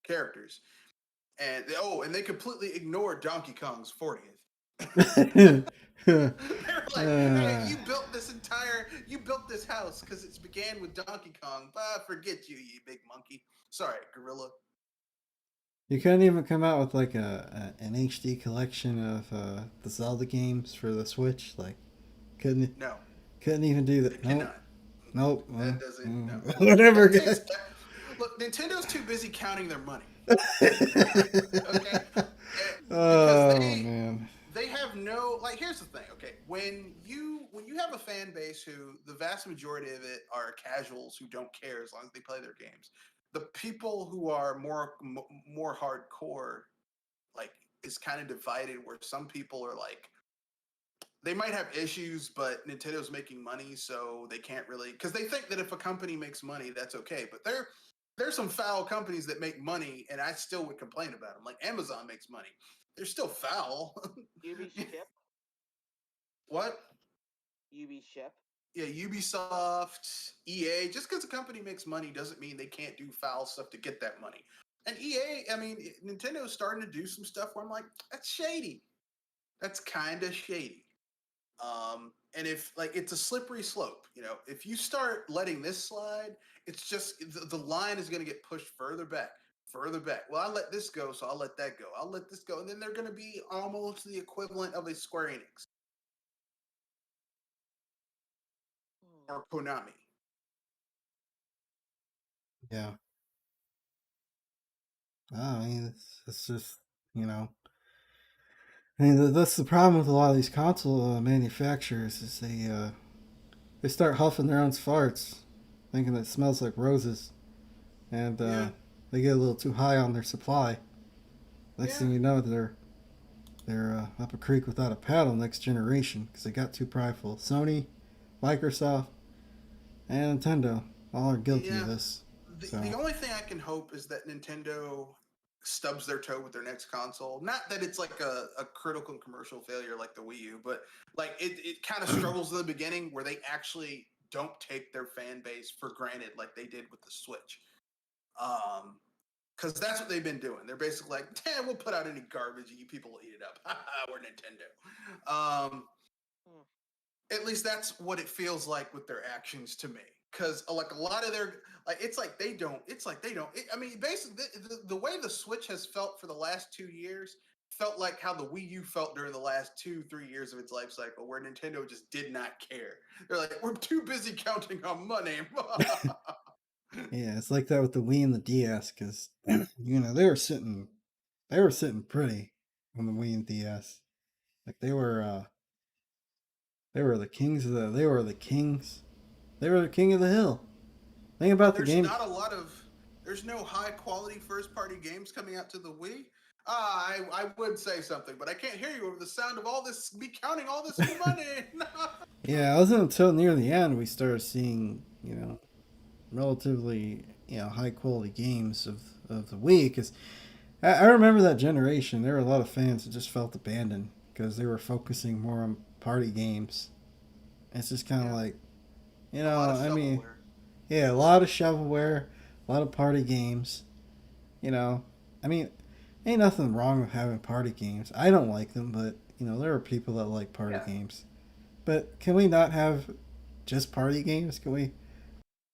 characters. And they completely ignored Donkey Kong's 40th. They're like, hey, you built this house because it began with Donkey Kong. But forget you, you big monkey. Sorry, gorilla. You couldn't even come out with like an HD collection of the Zelda games for the Switch. Like, couldn't No, couldn't even do they that. Nope. cannot. Nope. That doesn't. No. Whatever. Look, Nintendo's too busy counting their money. Okay, because Oh man. they have no like. Here's the thing. Okay, when you have a fan base who the vast majority of it are casuals who don't care as long as they play their games. The people who are more hardcore, like, is kind of divided. Where some people are like, they might have issues, but Nintendo's making money, so they can't really because they think that if a company makes money, that's okay. But there's some foul companies that make money, and I still would complain about them. Like Amazon makes money, they're still foul. UB ship. What? UB ship. Yeah, Ubisoft, EA. Just because a company makes money doesn't mean they can't do foul stuff to get that money. And EA, I mean, Nintendo's starting to do some stuff where I'm like, that's shady. That's kind of shady. And if like it's a slippery slope, if you start letting this slide, it's just the line is going to get pushed further back, further back. Well, I let this go, so I'll let that go. I'll let this go, and then they're going to be almost the equivalent of a Square Enix or Konami. Yeah. I mean, it's just I mean, that's the problem with a lot of these console manufacturers is they start huffing their own farts, thinking it smells like roses, and Yeah. they get a little too high on their supply. Next Yeah. thing you know, they're up a creek without a paddle next generation because they got too prideful. Sony, Microsoft, and Nintendo all are guilty Yeah. of this. The only thing I can hope is that Nintendo stubs their toe with their next console. Not that it's like a critical commercial failure like the Wii U, but like it kind of struggles in the beginning where they actually don't take their fan base for granted like they did with the Switch. Because that's what they've been doing. They're basically like, we'll put out any garbage and you people will eat it up. We're Nintendo. At least that's what it feels like with their actions to me. Because like a lot of their it's like they don't. I mean, basically, the way the Switch has felt for the last 2 years felt like how the Wii U felt during the last 2-3 years of its life cycle, where Nintendo just did not care. They're like, we're too busy counting our money. Yeah, it's like that with the Wii and the DS because they were sitting pretty on the Wii and DS. Like they were the kings of the they were the kings. They were the king of the hill. Think about the There's game. not a lot of there's no high quality first party games coming out to the Wii. I would say something, but I can't hear you over the sound of all this me counting all this money. Yeah, it wasn't until near the end we started seeing relatively high quality games of the Wii because I remember that generation. There were a lot of fans that just felt abandoned because they were focusing more on party games. It's just kind of like, A lot of I mean, shovelware. yeah, a lot of shovelware, a lot of party games. I mean, ain't nothing wrong with having party games. I don't like them, but there are people that like party games. But can we not have just party games? Can we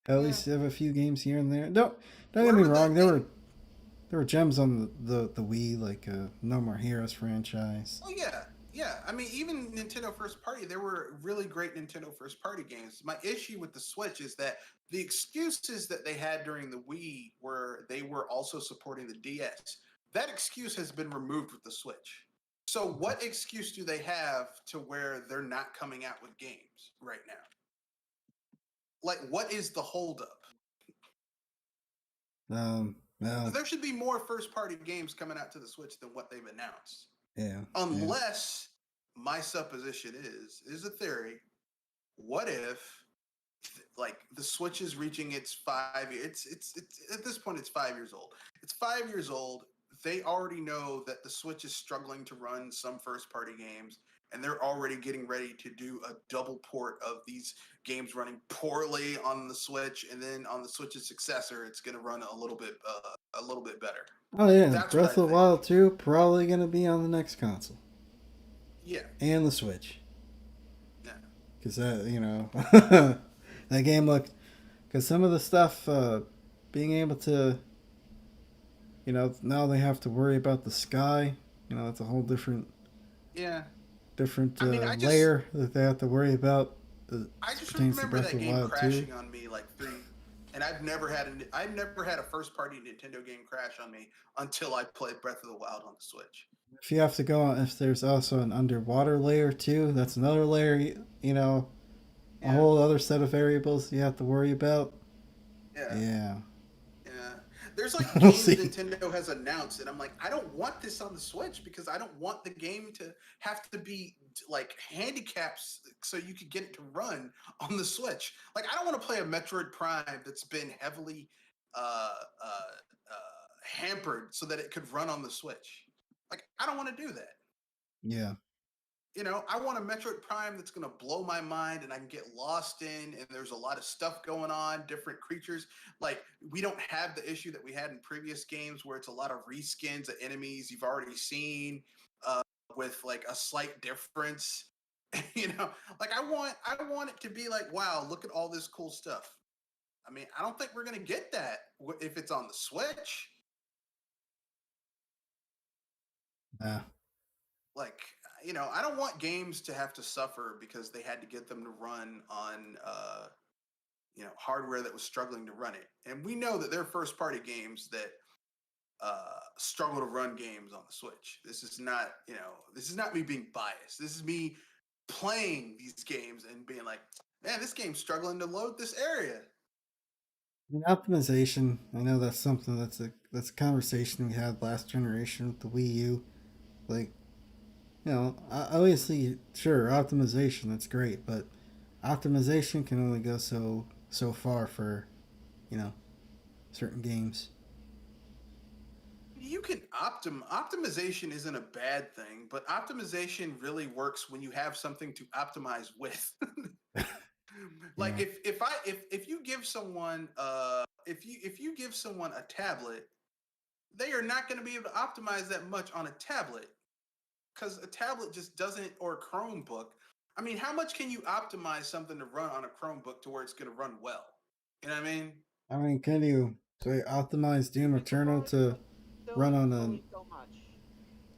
at least have a few games here and there? Don't get me wrong. There were gems on the Wii, like No More Heroes franchise. Oh yeah, yeah. I mean, even Nintendo first party, there were really great Nintendo first party games. My issue with the Switch is that the excuses that they had during the Wii were they were also supporting the DS. That excuse has been removed with the Switch. So what excuse do they have to where they're not coming out with games right now? Like, what is the holdup? No. There should be more first party games coming out to the Switch than what they've announced. Yeah. Yeah. Unless my supposition is a theory. What if like the Switch is reaching its 5 year it's at this point it's 5 years old. It's 5 years old. They already know that the Switch is struggling to run some first party games, and they're already getting ready to do a double port of these games running poorly on the Switch, and then on the Switch's successor, it's going to run a little bit better. Oh yeah, That's what I Breath of the think. Wild 2 probably gonna be on the next console Yeah, and the Switch, yeah, because that that game looked, because some of the stuff being able to, now they have to worry about the sky. It's a whole yeah. different I mean, layer that they have to worry about. I As just pertains to remember Breath that of the game Wild 2. crashing on me like three, and I've never had a first party Nintendo game crash on me until I played Breath of the Wild on the Switch. If you have to go on, if there's also an underwater layer too, that's another layer. A Yeah, whole other set of variables you have to worry about. yeah, Yeah, yeah. There's like we'll games see. Nintendo has announced, and I'm like, I don't want this on the Switch because I don't want the game to have to be like handicaps so you could get it to run on the Switch. Like, I don't want to play a Metroid Prime that's been heavily uh, uh, hampered so that it could run on the Switch. Like, I don't want to do that. Yeah. I want a Metroid Prime that's going to blow my mind and I can get lost in, and there's a lot of stuff going on, different creatures. Like, we don't have the issue that we had in previous games where it's a lot of reskins of enemies you've already seen with like a slight difference. Like I want it to be like, wow, look at all this cool stuff. I mean, I don't think we're going to get that if it's on the Switch. Yeah. Like, I don't want games to have to suffer because they had to get them to run on hardware that was struggling to run it. And we know that they're first party games that struggle to run games on the Switch. This is not me being biased. This is me playing these games and being like, man, this game's struggling to load this area. And optimization. I know that's something that's a conversation we had last generation with the Wii U. Like, obviously, sure, optimization, that's great, but optimization can only go so far for, you know, certain games. You can optimization isn't a bad thing, but optimization really works when you have something to optimize with. Like, Yeah. if you give someone if you give someone a tablet, they are not going to be able to optimize that much on a tablet because a tablet just doesn't, or a Chromebook. I mean, how much can you optimize something to run on a Chromebook to where it's going to run well? You know what I mean? I mean, can you optimize Doom It's Eternal fine, to but still run on only an so much.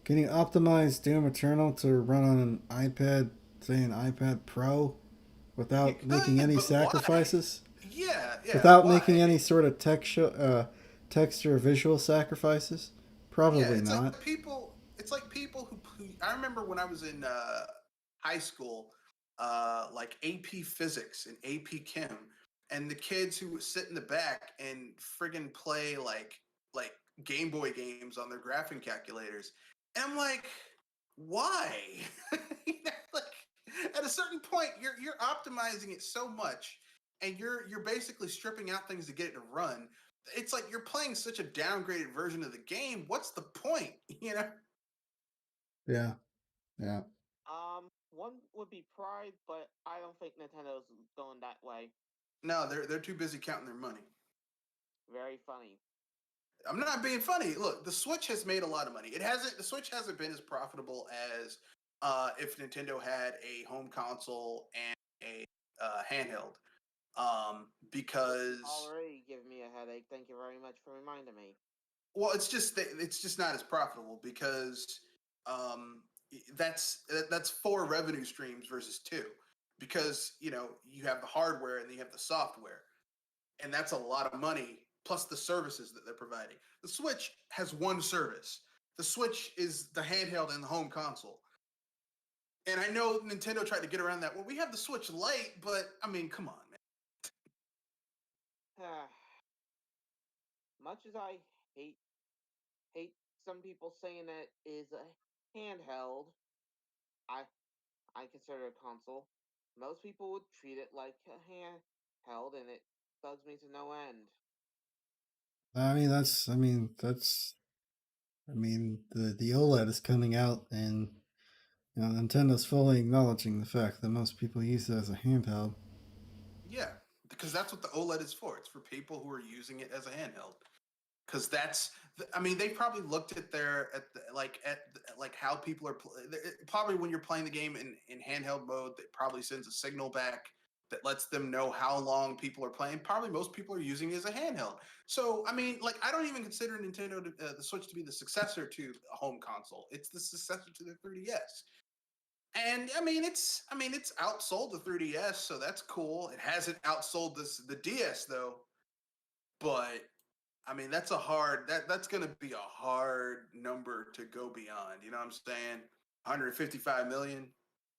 Can you optimize Doom Eternal to run on an iPad, say an iPad Pro, You without making could, any but why? sacrifices? Yeah, Without making why? any sort of texture or visual sacrifices? Yeah, Probably it's like not. people. It's like people who I remember when I was in high school, like AP Physics and AP Chem, and the kids who would sit in the back and friggin' play like Game Boy games on their graphing calculators, and I'm like, why? Like, at a certain point, you're optimizing it so much, and you're basically stripping out things to get it to run. It's like you're playing such a downgraded version of the game. What's the point? Yeah, yeah. One would be Pride, but I don't think Nintendo's going that way. No, they're too busy counting their money. Very funny. I'm not being funny. Look, the Switch has made a lot of money. The Switch hasn't been as profitable as if Nintendo had a home console and a handheld. Because Already giving me a headache. Thank you very much for reminding me. well, it's just not as profitable because um, that's four revenue streams versus two, because you have the hardware and you have the software, and that's a lot of money plus the services that they're providing. The Switch has one service. The Switch is the handheld and the home console. And I know Nintendo tried to get around that. Well, we have the Switch Lite, but I mean, come on, man. Much as I hate some people saying that is a handheld, I I consider a console. Most people would treat it like a handheld, and it bugs me to no end. The OLED is coming out, and Nintendo's fully acknowledging the fact that most people use it as a handheld. Yeah, because that's what the OLED is for. It's for people who are using it as a handheld. Because I mean, they probably looked at like how people are probably when you're playing the game in handheld mode, that probably sends a signal back that lets them know how long people are playing. Probably most people are using it as a handheld. So I mean, like, I don't even consider the Switch to be the successor to a home console. It's the successor to the 3DS. And I mean it's outsold the 3DS, so that's cool. It hasn't outsold the DS though, but I mean that's going to be a hard number to go beyond. You know what I'm saying? 155 million.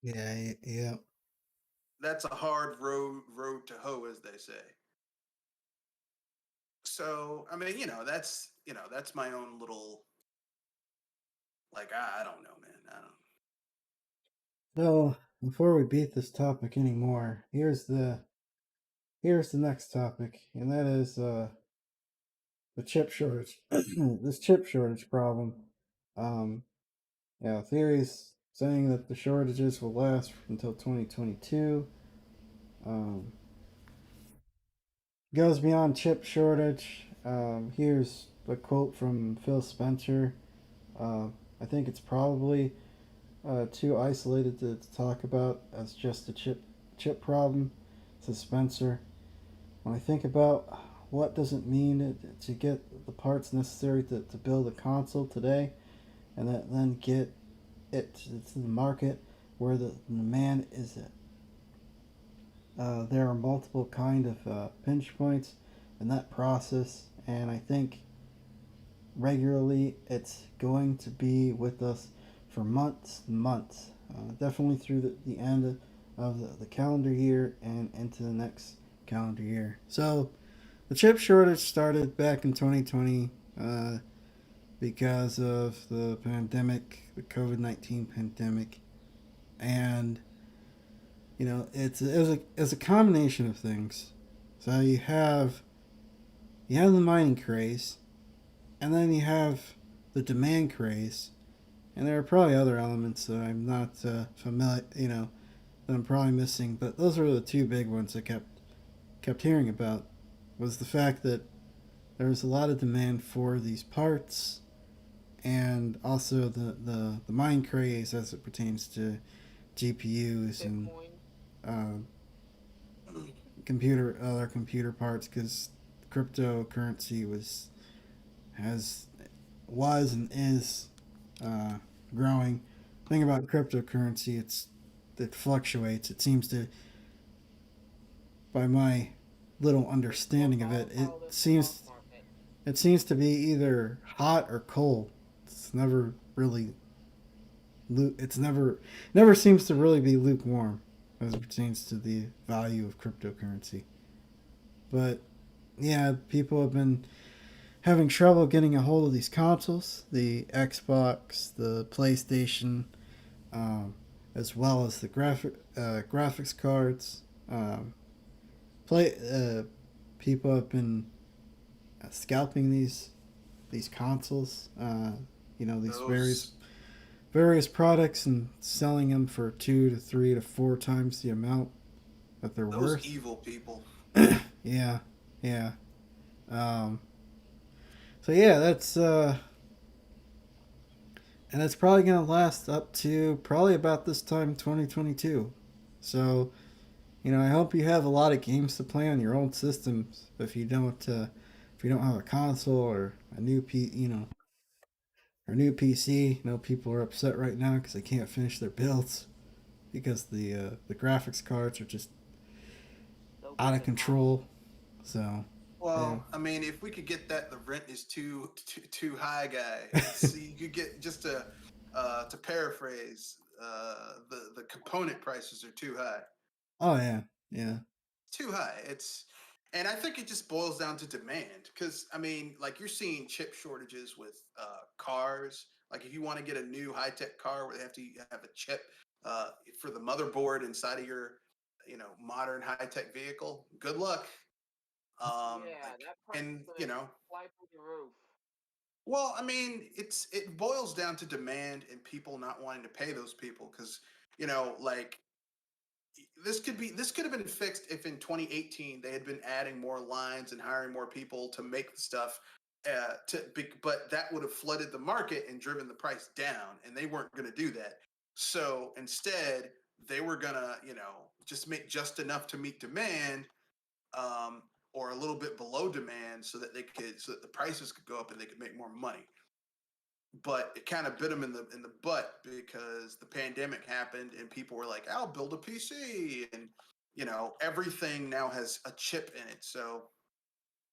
Yeah, yeah. That's a hard road to hoe, as they say. So I mean, that's my own little, like, I don't know, man. I don't. So before we beat this topic anymore, here's the next topic, and that is the chip shortage. This chip shortage problem. Um, theories saying that the shortages will last until 2022. Um, Goes beyond chip shortage. Here's a quote from Phil Spencer. I think it's probably too isolated to talk about as just a chip problem, says Spencer. When I think about what does it mean to get the parts necessary to build a console today, and then get it to the market where the demand is at. There are multiple kind of pinch points in that process, and I think regularly it's going to be with us for months and months. Definitely through the end of the calendar year and into the next calendar year. So the chip shortage started back in 2020 because of the pandemic, the COVID-19 pandemic, and it's a combination of things. So you have the mining craze, and then you have the demand craze, and there are probably other elements that I'm not familiar, that I'm probably missing. But those are the two big ones I kept hearing about. Was the fact that there was a lot of demand for these parts, and also the mine craze as it pertains to GPUs and Bitcoin. uh, other computer parts, because cryptocurrency has was and is growing. Thing about cryptocurrency, it fluctuates. It seems to, by my little It's more understanding of it, volatile than the stock market. it seems to be either hot or cold. It's never really it's never seems to really be lukewarm as it pertains to the value of cryptocurrency. But yeah, people have been having trouble getting a hold of these consoles, the Xbox, the PlayStation, um, as well as the graphics cards. Play People have been scalping these consoles. These Those various products and selling them for 2 to 3 to 4 times the amount that they're those worth. evil people. Yeah, yeah. Um, so yeah, and it's probably gonna last up to probably about this time 2022. So I hope you have a lot of games to play on your old systems. If you don't have a console or a new PC, people are upset right now because they can't finish their builds because the graphics cards are just So out of freaking high. control. So yeah, Well, I mean, if we could get that, the rent is too high, guy. It's You could get, just to paraphrase, the component prices are too high. oh yeah, yeah, Too high. It's And I think it just boils down to demand because I mean, like you're seeing chip shortages with cars. Like if you want to get a new high tech car where they have to have a chip uh, for the motherboard inside of your, modern high tech vehicle. Good luck. Yeah, Like, that price is and gonna fly through the roof. well, I mean, it boils down to demand and people not wanting to pay those people because like this could have been fixed if in 2018 they had been adding more lines and hiring more people to make the stuff but that would have flooded the market and driven the price down and they weren't going to do that. So instead they were going to just make just enough to meet demand, or a little bit below demand so that the prices could go up and they could make more money. But it kind of bit them in the butt because the pandemic happened and people were like, "I'll build a PC," and everything now has a chip in it. So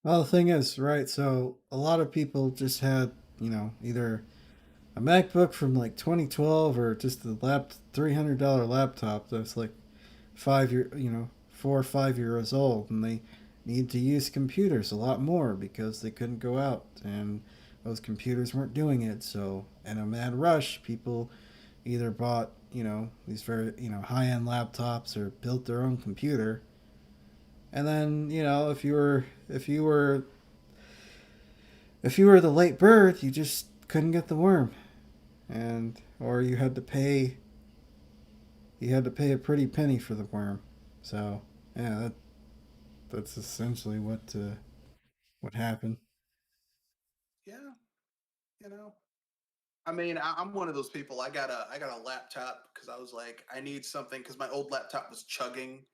Well, the thing is, right? So a lot of people just had, either a MacBook from like 2012 or just a $300 laptop that's like 5 year, 4 or 5 years old, and they need to use computers a lot more because they couldn't go out and those computers weren't doing it. So, in a mad rush, people either bought, these very, high end laptops or built their own computer. And then, if you were the late bird, you just couldn't get the worm, and or you had to pay a pretty penny for the worm. So yeah, that's essentially what happened. yeah, you know. I mean, I'm one of those people. I got a laptop because I was like, I need something because my old laptop was chugging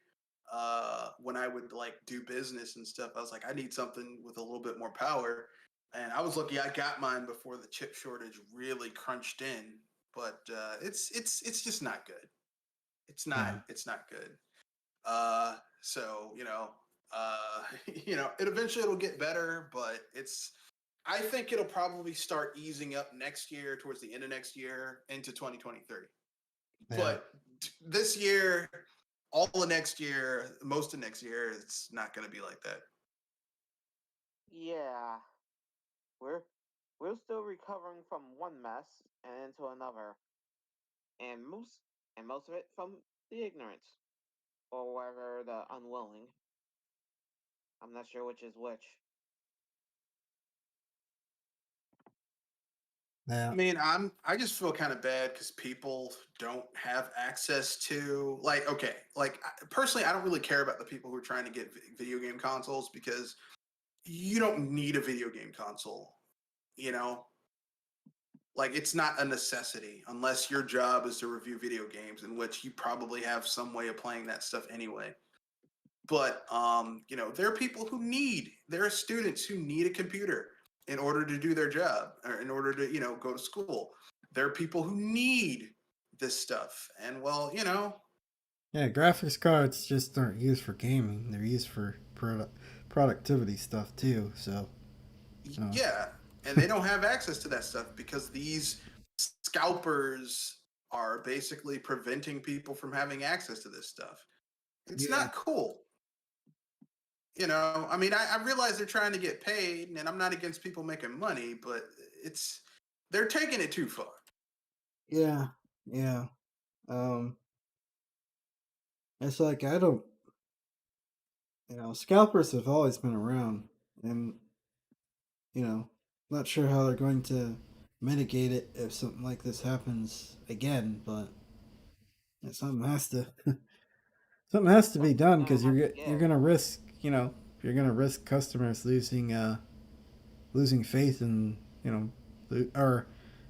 when I would like do business and stuff. I was like, I need something with a little bit more power. And I was lucky I got mine before the chip shortage really crunched in. But it's just not good. Yeah, It's not good. So it eventually it'll get better, but I think it'll probably start easing up next year, towards the end of next year, into 2023. yeah, But this year, all of next year, most of next year, it's not going to be like that. Yeah, we're we're still recovering from one mess and into another, and most of it from the ignorance, or whether the unwilling. I'm not sure which is which. I yeah, mean, I just feel kind of bad because people don't have access to like okay, like personally, I don't really care about the people who are trying to get video game consoles because you don't need a video game console. You know, like it's not a necessity unless your job is to review video games, in which you probably have some way of playing that stuff anyway. But there are people who there are students who need a computer in order to do their job or in order to go to school. There are people who need this stuff, and well, yeah. Graphics cards just aren't used for gaming; they're used for productivity stuff too. So, uh, yeah, and they don't have access to that stuff because these scalpers are basically preventing people from having access to this stuff. It's yeah, not cool. I mean, I realize they're trying to get paid, and I'm not against people making money, but they're taking it too far. yeah, yeah. Um, it's like I don't, scalpers have always been around, and not sure how they're going to mitigate it if something like this happens again, but something has to be done Gonna because have to you're give. gonna risk you're gonna risk customers losing faith in or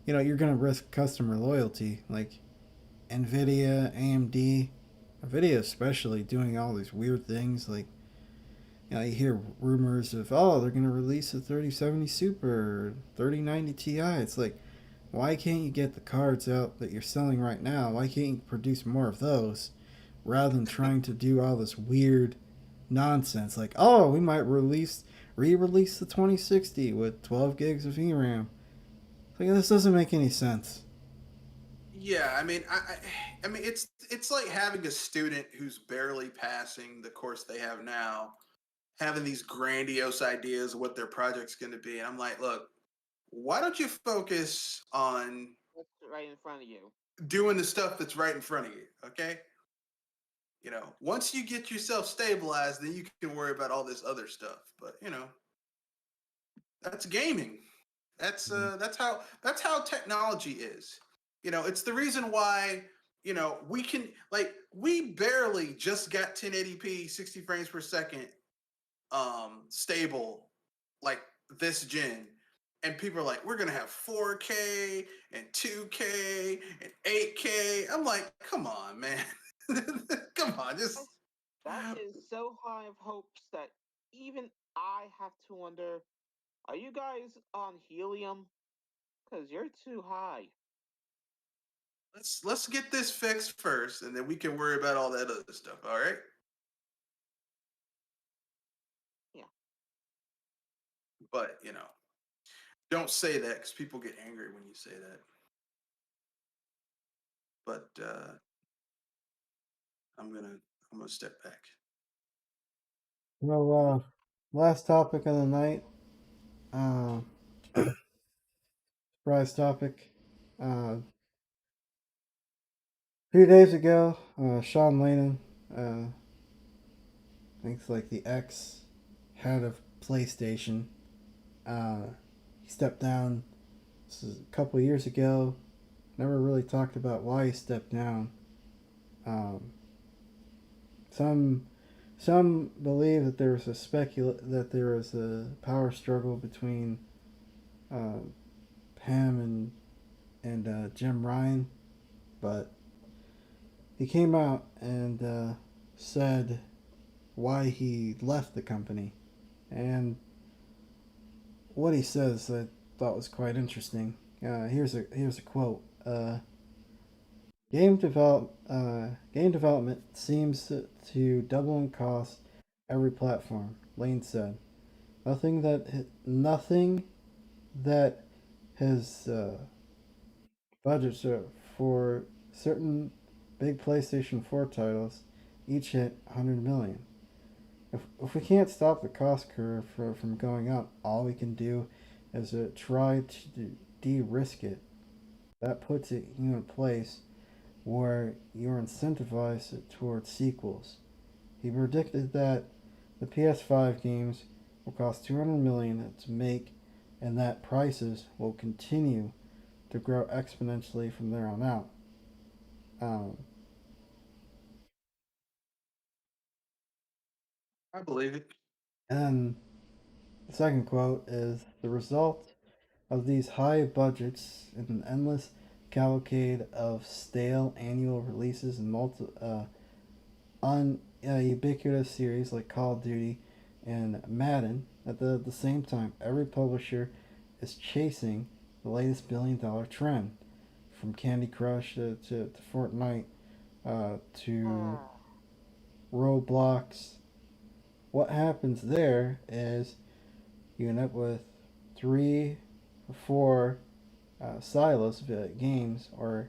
you're gonna risk customer loyalty like Nvidia, AMD, Nvidia especially doing all these weird things like you hear rumors of they're gonna release a 3070 Super, 3090 Ti. It's like why can't you get the cards out that you're selling right now? Why can't you produce more of those rather than trying to do all this weird nonsense like we might re-release the 2060 with 12 gigs of VRAM. Like this doesn't make any sense. Yeah, I mean, I mean, it's like having a student who's barely passing the course they have now, having these grandiose ideas of what their project's going to be, and I'm like, look, why don't you focus on What's right in front of you? doing the stuff that's right in front of you? Okay, once you get yourself stabilized, then you can worry about all this other stuff. But that's gaming. That's how technology is. It's the reason why we can, like, we barely just got 1080p 60 frames per second stable, like, this gen, and people are like, we're gonna have 4K and 2K and 8K. I'm like, come on, man. Come on, just That is so high of hopes that even I have to wonder, are you guys on helium? Because you're too high. let's get this fixed first, and then we can worry about all that other stuff. All right. Yeah. But don't say that because people get angry when you say that. But I'm gonna step back. Well, last topic of the night. Uh, Surprise topic. A few days ago, Sean Layden, I think it's like the ex head of PlayStation, uh, he stepped down. This is a couple years ago. Never really talked about why he stepped down. Um, some some believe that that there was a power struggle between uh, him and Jim Ryan, but he came out and said why he left the company, and what he says I thought was quite interesting. Here's a quote. Game development seems to double in cost every platform. Lane said, nothing that his budgets for certain big PlayStation 4 titles each hit 100 million. If we can't stop the cost curve from going up, all we can do is try to de-risk it. That puts it in a place where you're incentivized towards sequels. He predicted that the PS5 games will cost 200 million to make, and that prices will continue to grow exponentially from there on out. Um, I believe it. and the second quote is the result of these high budgets and an endless cavalcade of stale annual releases and ubiquitous series like Call of Duty and Madden. At the same time, every publisher is chasing the latest billion-dollar trend, from Candy Crush to Fortnite to Roblox. What happens there is you end up with 3 or 4 silos of games or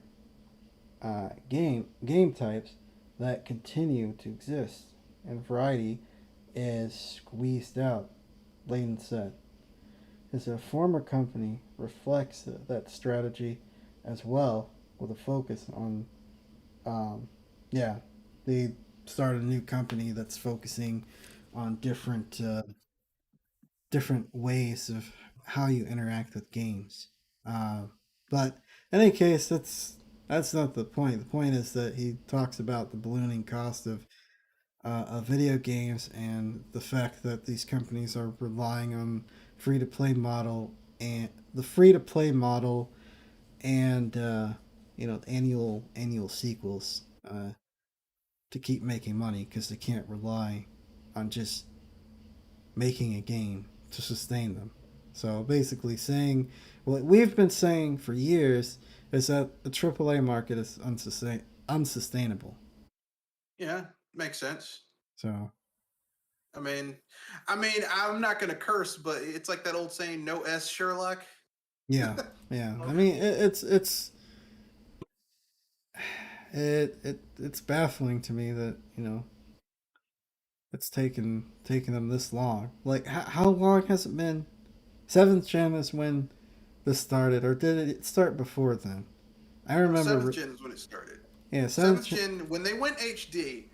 game types that continue to exist, and variety is squeezed out. Layden said his former company reflects that strategy as well, with a focus on yeah, they started a new company that's focusing on different ways of how you interact with games. Uh, but in any case, that's not the point. The point is that he talks about the ballooning cost of video games and the fact that these companies are relying on free to play model and the free to play model and annual sequels to keep making money because they can't rely on just making a game to sustain them. So basically, saying what we've been saying for years is that the AAA market is unsustainable. Yeah, makes sense. So I mean, I'm not gonna curse, but it's like that old saying, "No S, Sherlock." yeah, yeah. I mean, it's baffling to me that it's taken them this long. Like, how long has it been? Seventh gen is when this started, or did it start before then? I No, seventh remember. gen is when it started. Yeah, seventh Seventh gen. gen, when they went HD,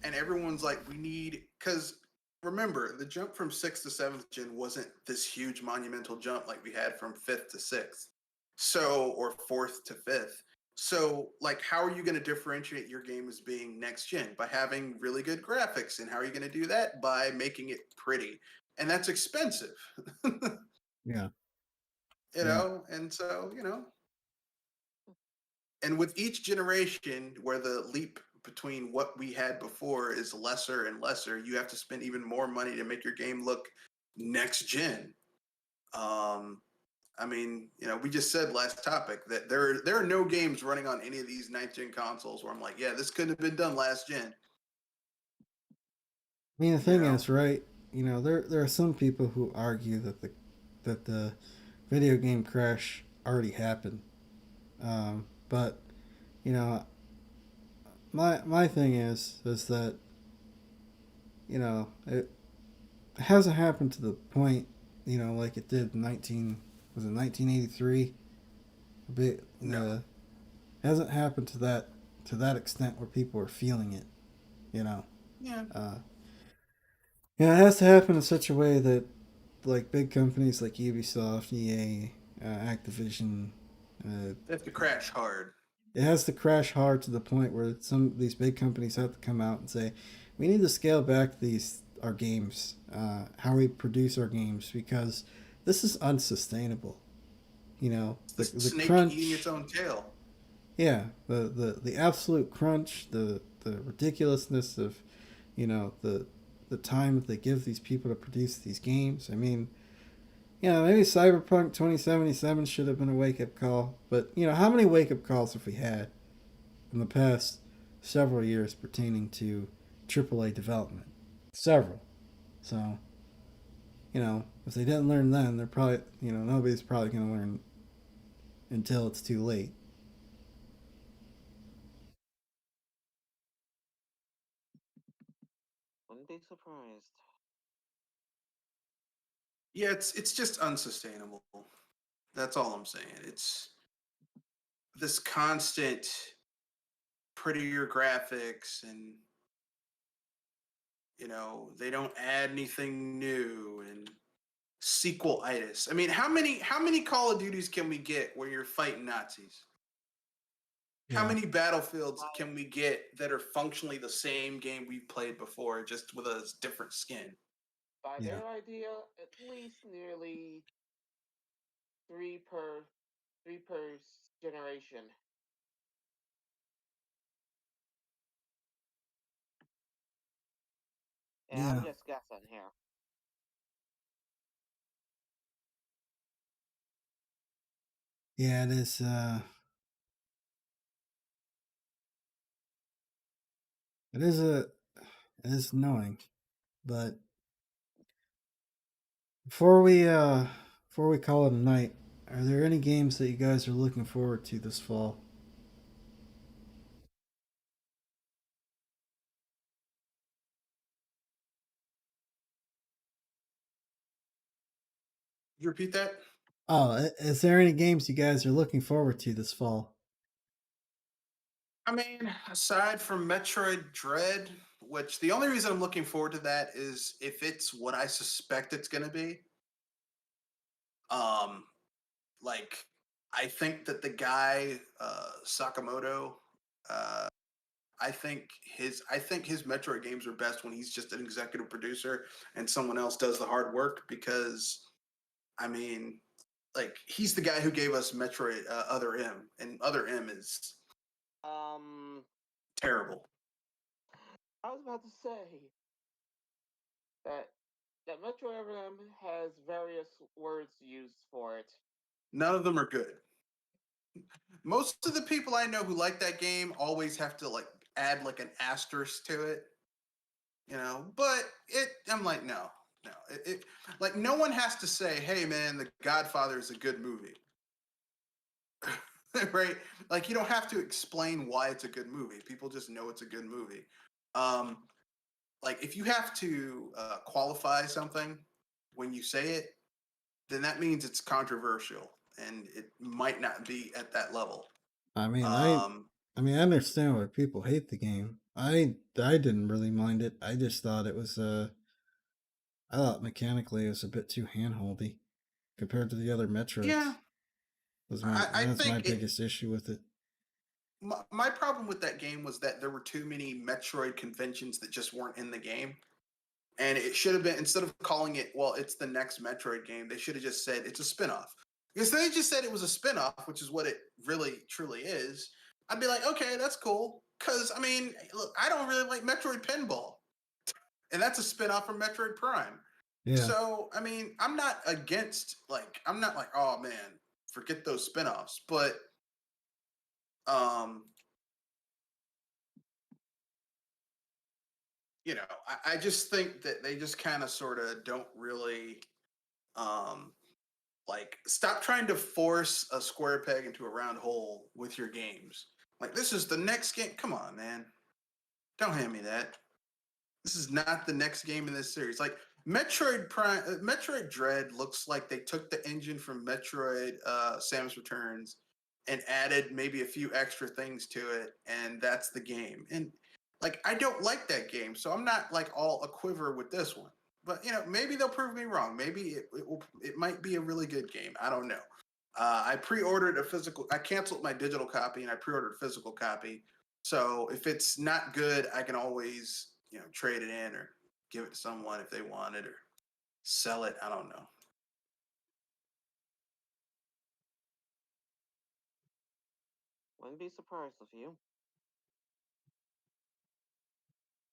and everyone's like, we need, because remember, the jump from sixth to seventh gen wasn't this huge monumental jump like we had from fifth to sixth, so or fourth to fifth. So, like, how are you going to differentiate your game as being next gen? By having really good graphics, and how are you going to do that? By making it pretty, and that's expensive, Yeah, you yeah, know. And so, and with each generation where the leap between what we had before is lesser and lesser, you have to spend even more money to make your game look next gen. um I mean, we just said last topic that there are no games running on any of these ninth gen consoles where I'm like, yeah, this couldn't have been done last gen. I mean, the you thing know is, right? There are some people who argue that the video game crash already happened. But you know, my thing is that it hasn't happened to the point like it did in 1983. A bit no. hasn't happened to that extent where people are feeling it. You know, Yeah, uh, it has to happen in such a way that like big companies like Ubisoft, EA, Activision, uh, they have to crash hard. it has to crash hard to the point where some of these big companies have to come out and say, we need to scale back these our games, how we produce our games, because this is unsustainable. It's the The snake eating its crunch, own tail. yeah, the absolute crunch, the ridiculousness of, the time that they give these people to produce these games. I mean, maybe Cyberpunk 2077 should have been a wake up call, but how many wake up calls have we had in the past several years pertaining to AAA development? Several. So, if they didn't learn then, they're probably, nobody's probably going to learn until it's too late. Wouldn't be surprised. Yeah, it's just unsustainable. That's all I'm saying. It's this constant prettier graphics, and they don't add anything new, and sequel-itis. I mean, how many Call of Duties can we get where you're fighting Nazis? How Yeah. many Battlefields can we get that are functionally the same game we've played before, just with a different skin? By Yeah. their idea, at least nearly three per generation. And I'm Yeah. just guessing here. Yeah, it is. It is a. It is annoying, but before we uh before we call it a night, are there any games that you guys are looking forward to this fall? You repeat that? Oh, is there any games you guys are looking forward to this fall? I mean, aside from Metroid Dread, which the only reason I'm looking forward to that is if it's what I suspect it's going to be. Um, like I think that the guy Sakamoto, uh, I think his Metroid games are best when he's just an executive producer and someone else does the hard work. Because I mean, like he's the guy who gave us Metroid Other M, and Other M is Um, terrible. I was about to say that Metro M has various words used for it. None of them are good. Most of the people I know who like that game always have to like add like an asterisk to it, But I'm like, no, no. Like no one has to say, "Hey, man, The Godfather is a good movie," right? Like you don't have to explain why it's a good movie. People just know it's a good movie. Um, like if you have to qualify something when you say it, then that means it's controversial and it might not be at that level. I mean, Um, I understand why people hate the game. I didn't really mind it. I just thought it was I thought mechanically it was a bit too handholdy compared to the other yeah, Metroids. I That's my think it. biggest issue with it. My problem with that game was that there were too many Metroid conventions that just weren't in the game. And it should have been, instead of calling it, well, it's the next Metroid game, they should have just said it's a spin-off. Because they just said it was a spin-off, which is what it really truly is. I'd be like, okay, that's cool. Because, I mean, look, I don't really like Metroid Pinball. And that's a spin-off from Metroid Prime. Yeah. So, I mean, I'm not against, like, I'm not like, oh man, forget those spin-offs. But, um, I just think that they just kind of sort of don't really um like stop trying to force a square peg into a round hole with your games. Like this is the next game. Come on, man. Don't hand me that. This is not the next game in this series. Like Metroid Prime, Metroid Dread looks like they took the engine from Metroid Samus Returns and added maybe a few extra things to it, and that's the game. And like I don't like that game, so I'm not like all a quiver with this one. But maybe they'll prove me wrong. Maybe it might be a really good game. I don't know. I pre-ordered a physical. I canceled my digital copy and I pre-ordered a physical copy. So if it's not good, I can always trade it in or give it to someone if they want it or sell it. I don't know. Wouldn't be surprised if you.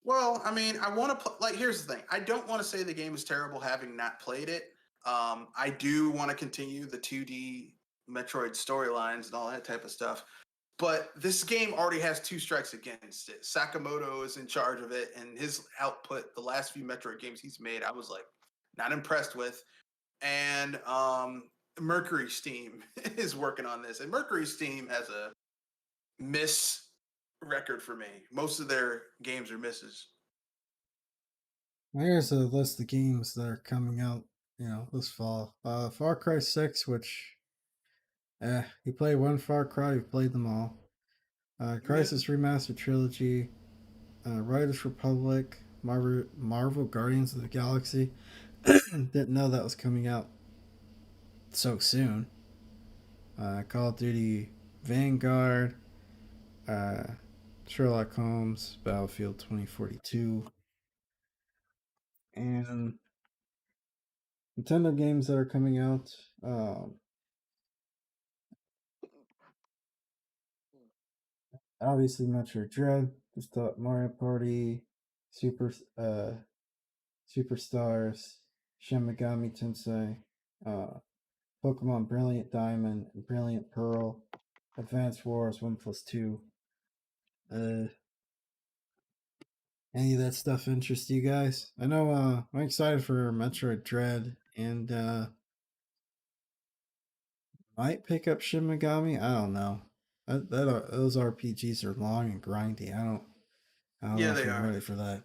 Well, I mean, I want to like. Here's the thing. I don't want to say the game is terrible, having not played it. I do want to continue the 2D Metroid storylines and all that type of stuff. But this game already has two strikes against it. Sakamoto is in charge of it, and his output, the last few Metroid games he's made, I was like not impressed with. And Mercury Steam is working on this, and Mercury Steam has a miss record for me. Most of their games are misses. Here's a list of games that are coming out, this fall. Far Cry 6, which, you play one Far Cry, you've played them all. Yeah. Crisis Remastered Trilogy, Riders Republic, Marvel Guardians of the Galaxy. Didn't know that was coming out so soon. Call of Duty Vanguard, uh, Sherlock Holmes, Battlefield 2042, and Nintendo games that are coming out. Obviously, Metroid Dread. Just thought Mario Party, Super Superstars, Shin Megami Tensei, Pokemon Brilliant Diamond and Brilliant Pearl, Advance Wars 1+2. Uh, any of that stuff interest you guys? I know I'm excited for Metroid Dread and might pick up Shin Megami. I don't know. Those RPGs are long and grindy. I don't know Yeah, if they I'm are. ready for that.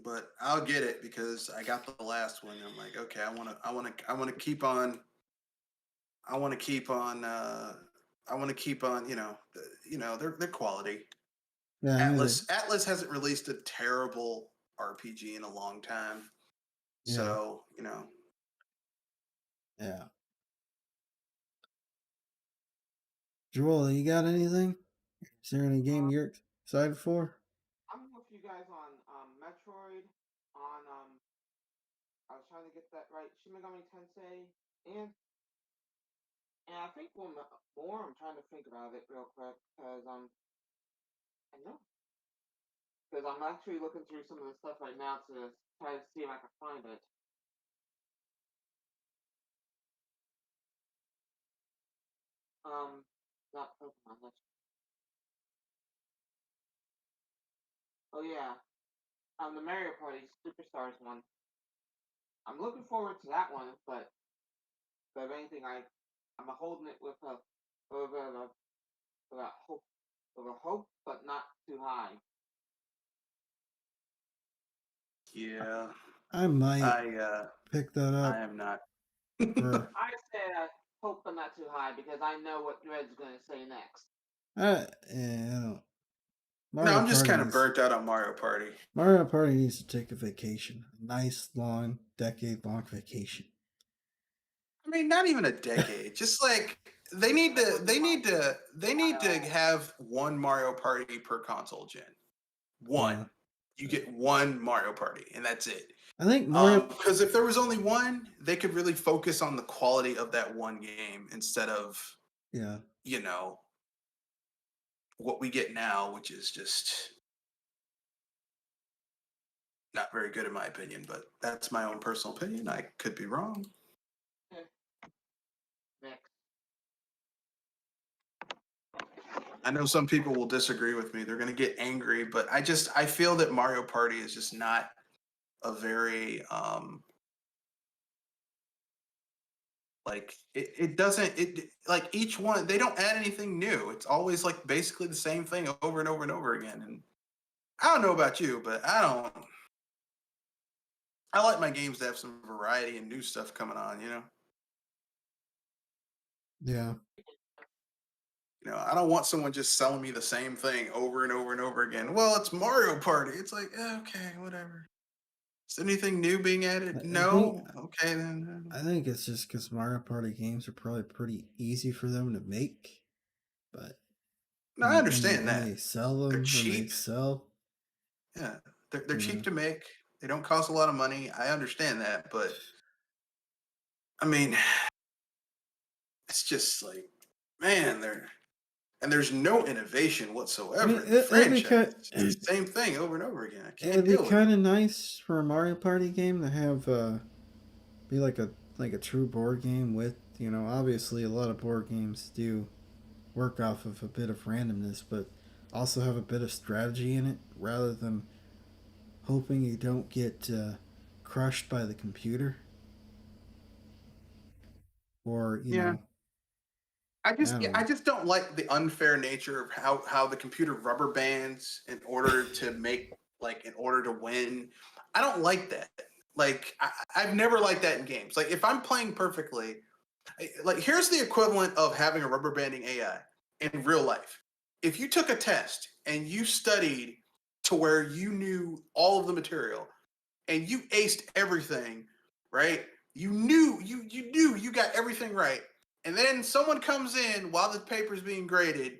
But I'll get it because I got the last one. I'm like, okay, I want to keep on, I want to keep on, I want to keep on, their quality. Yeah, I knew that. Atlas hasn't released a terrible RPG in a long time. Yeah, So, yeah. Joel, you got anything? Is there any game you're excited for? I'm with you guys on Metroid, on I was trying to get that right, Shin Megami Tensei, and I think one more. I'm trying to think about it real quick because I know because I'm actually looking through some of the stuff right now to try to see if I can find it. Not Pokemon. Oh yeah, the Mario Party Superstars one. I'm looking forward to that one, but if anything, I'm holding it with a with a hope, but not too high. Yeah, I might I pick that I up am not. for. I say I hope I'm not too high because I know what Red's going to say next. Yeah, I don't. No, Mario I'm just Party kind of needs burnt out on Mario Party. Mario Party needs to take a vacation, a nice long decade-long vacation. I mean, not even a decade. Just like they need to have one Mario Party per console gen. One. Yeah, You get one Mario Party, and that's it. I think Mario. Because if there was only one, they could really focus on the quality of that one game instead of, Yeah, you know, what we get now, which is just not very good in my opinion. But that's my own personal opinion. I could be wrong. Next. I know some people will disagree with me. They're going to get angry, but I feel that Mario Party is just not a very like it doesn't it like each one they don't add anything new. It's always like basically the same thing over and over and over again. And I don't know about you, but I like my games to have some variety and new stuff coming on, you know? yeah. You know, I don't want someone just selling me the same thing over and over and over again. Well, it's Mario Party. It's like, okay, whatever. Is anything new being added? I No. think Okay then. I think it's just because Mario Party games are probably pretty easy for them to make, but No, I understand and that. they sell They're them and they cheap. sell. Yeah, they're Yeah. cheap to make. They don't cost a lot of money. I understand that, but I mean, it's just like, man, there's no innovation I whatsoever mean, in the it'd be franchise. It's just the same thing over and over again. I can't it'd be deal with kind it. of nice for a Mario Party game to have be like a true board game with, obviously a lot of board games do work off of a bit of randomness, but also have a bit of strategy in it rather than hoping you don't get crushed by the computer or Yeah, I don't I know. just don't like the unfair nature of how the computer rubber bands in order to win. I don't like that. Like I've never liked that in games. Like if I'm playing perfectly, like here's the equivalent of having a rubber banding AI in real life. If you took a test and you studied to where you knew all of the material and you aced everything, right? You knew you got everything right. And then someone comes in while the paper's being graded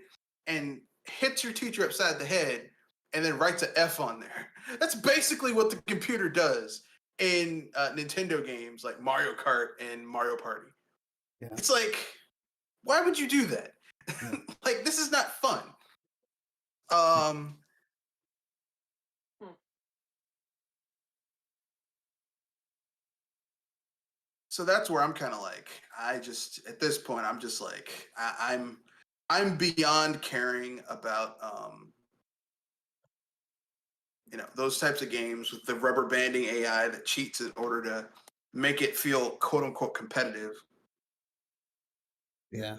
and hits your teacher upside the head and then writes an F on there. That's basically what the computer does in Nintendo games like Mario Kart and Mario Party. Yeah. It's like, why would you do that? Yeah. Like, this is not fun. Um, so that's where I'm kind of like, at this point, I'm just like, I'm beyond caring about, those types of games with the rubber banding AI that cheats in order to make it feel quote unquote competitive. Yeah.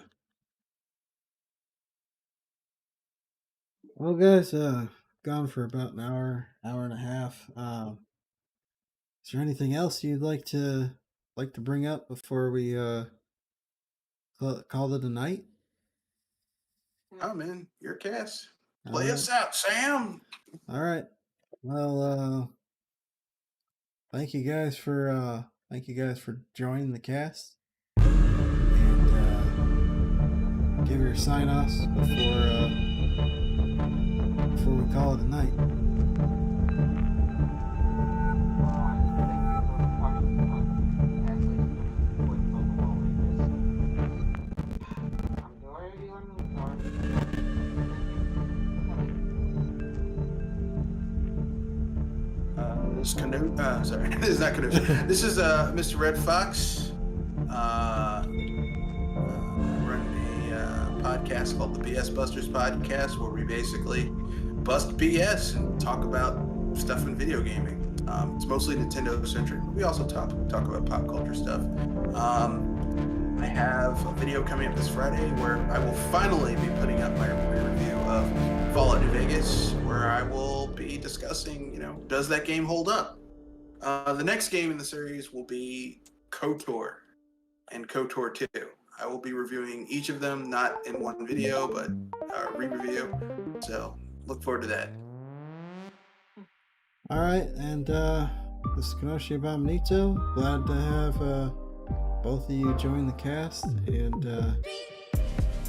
Well, guys, gone for about an hour and a half. Is there anything else you'd like to bring up before we call it a night? Oh man, your cast. All Play right. us out, Sam. All right. Well, thank you guys for joining the cast, and give your sign offs before we call it a night. This is Canoe. Sorry, this is not Canoe. This is Mr. Red Fox. I run a podcast called the BS Busters Podcast, where we basically bust BS and talk about stuff in video gaming. It's mostly Nintendo centric. We also talk about pop culture stuff. I have a video coming up this Friday where I will finally be putting up my review of Fallout New Vegas, where I will be discussing, does that game hold up? The next game in the series will be KOTOR and KOTOR 2. I will be reviewing each of them, not in one video, but re-review. So look forward to that. All right, and this is Kenoshi Abominito. Glad to have both of you join the cast and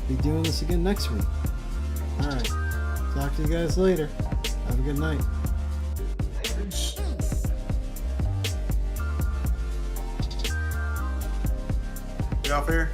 be doing this again next week. All right, talk to you guys later. Have a good night. You off here?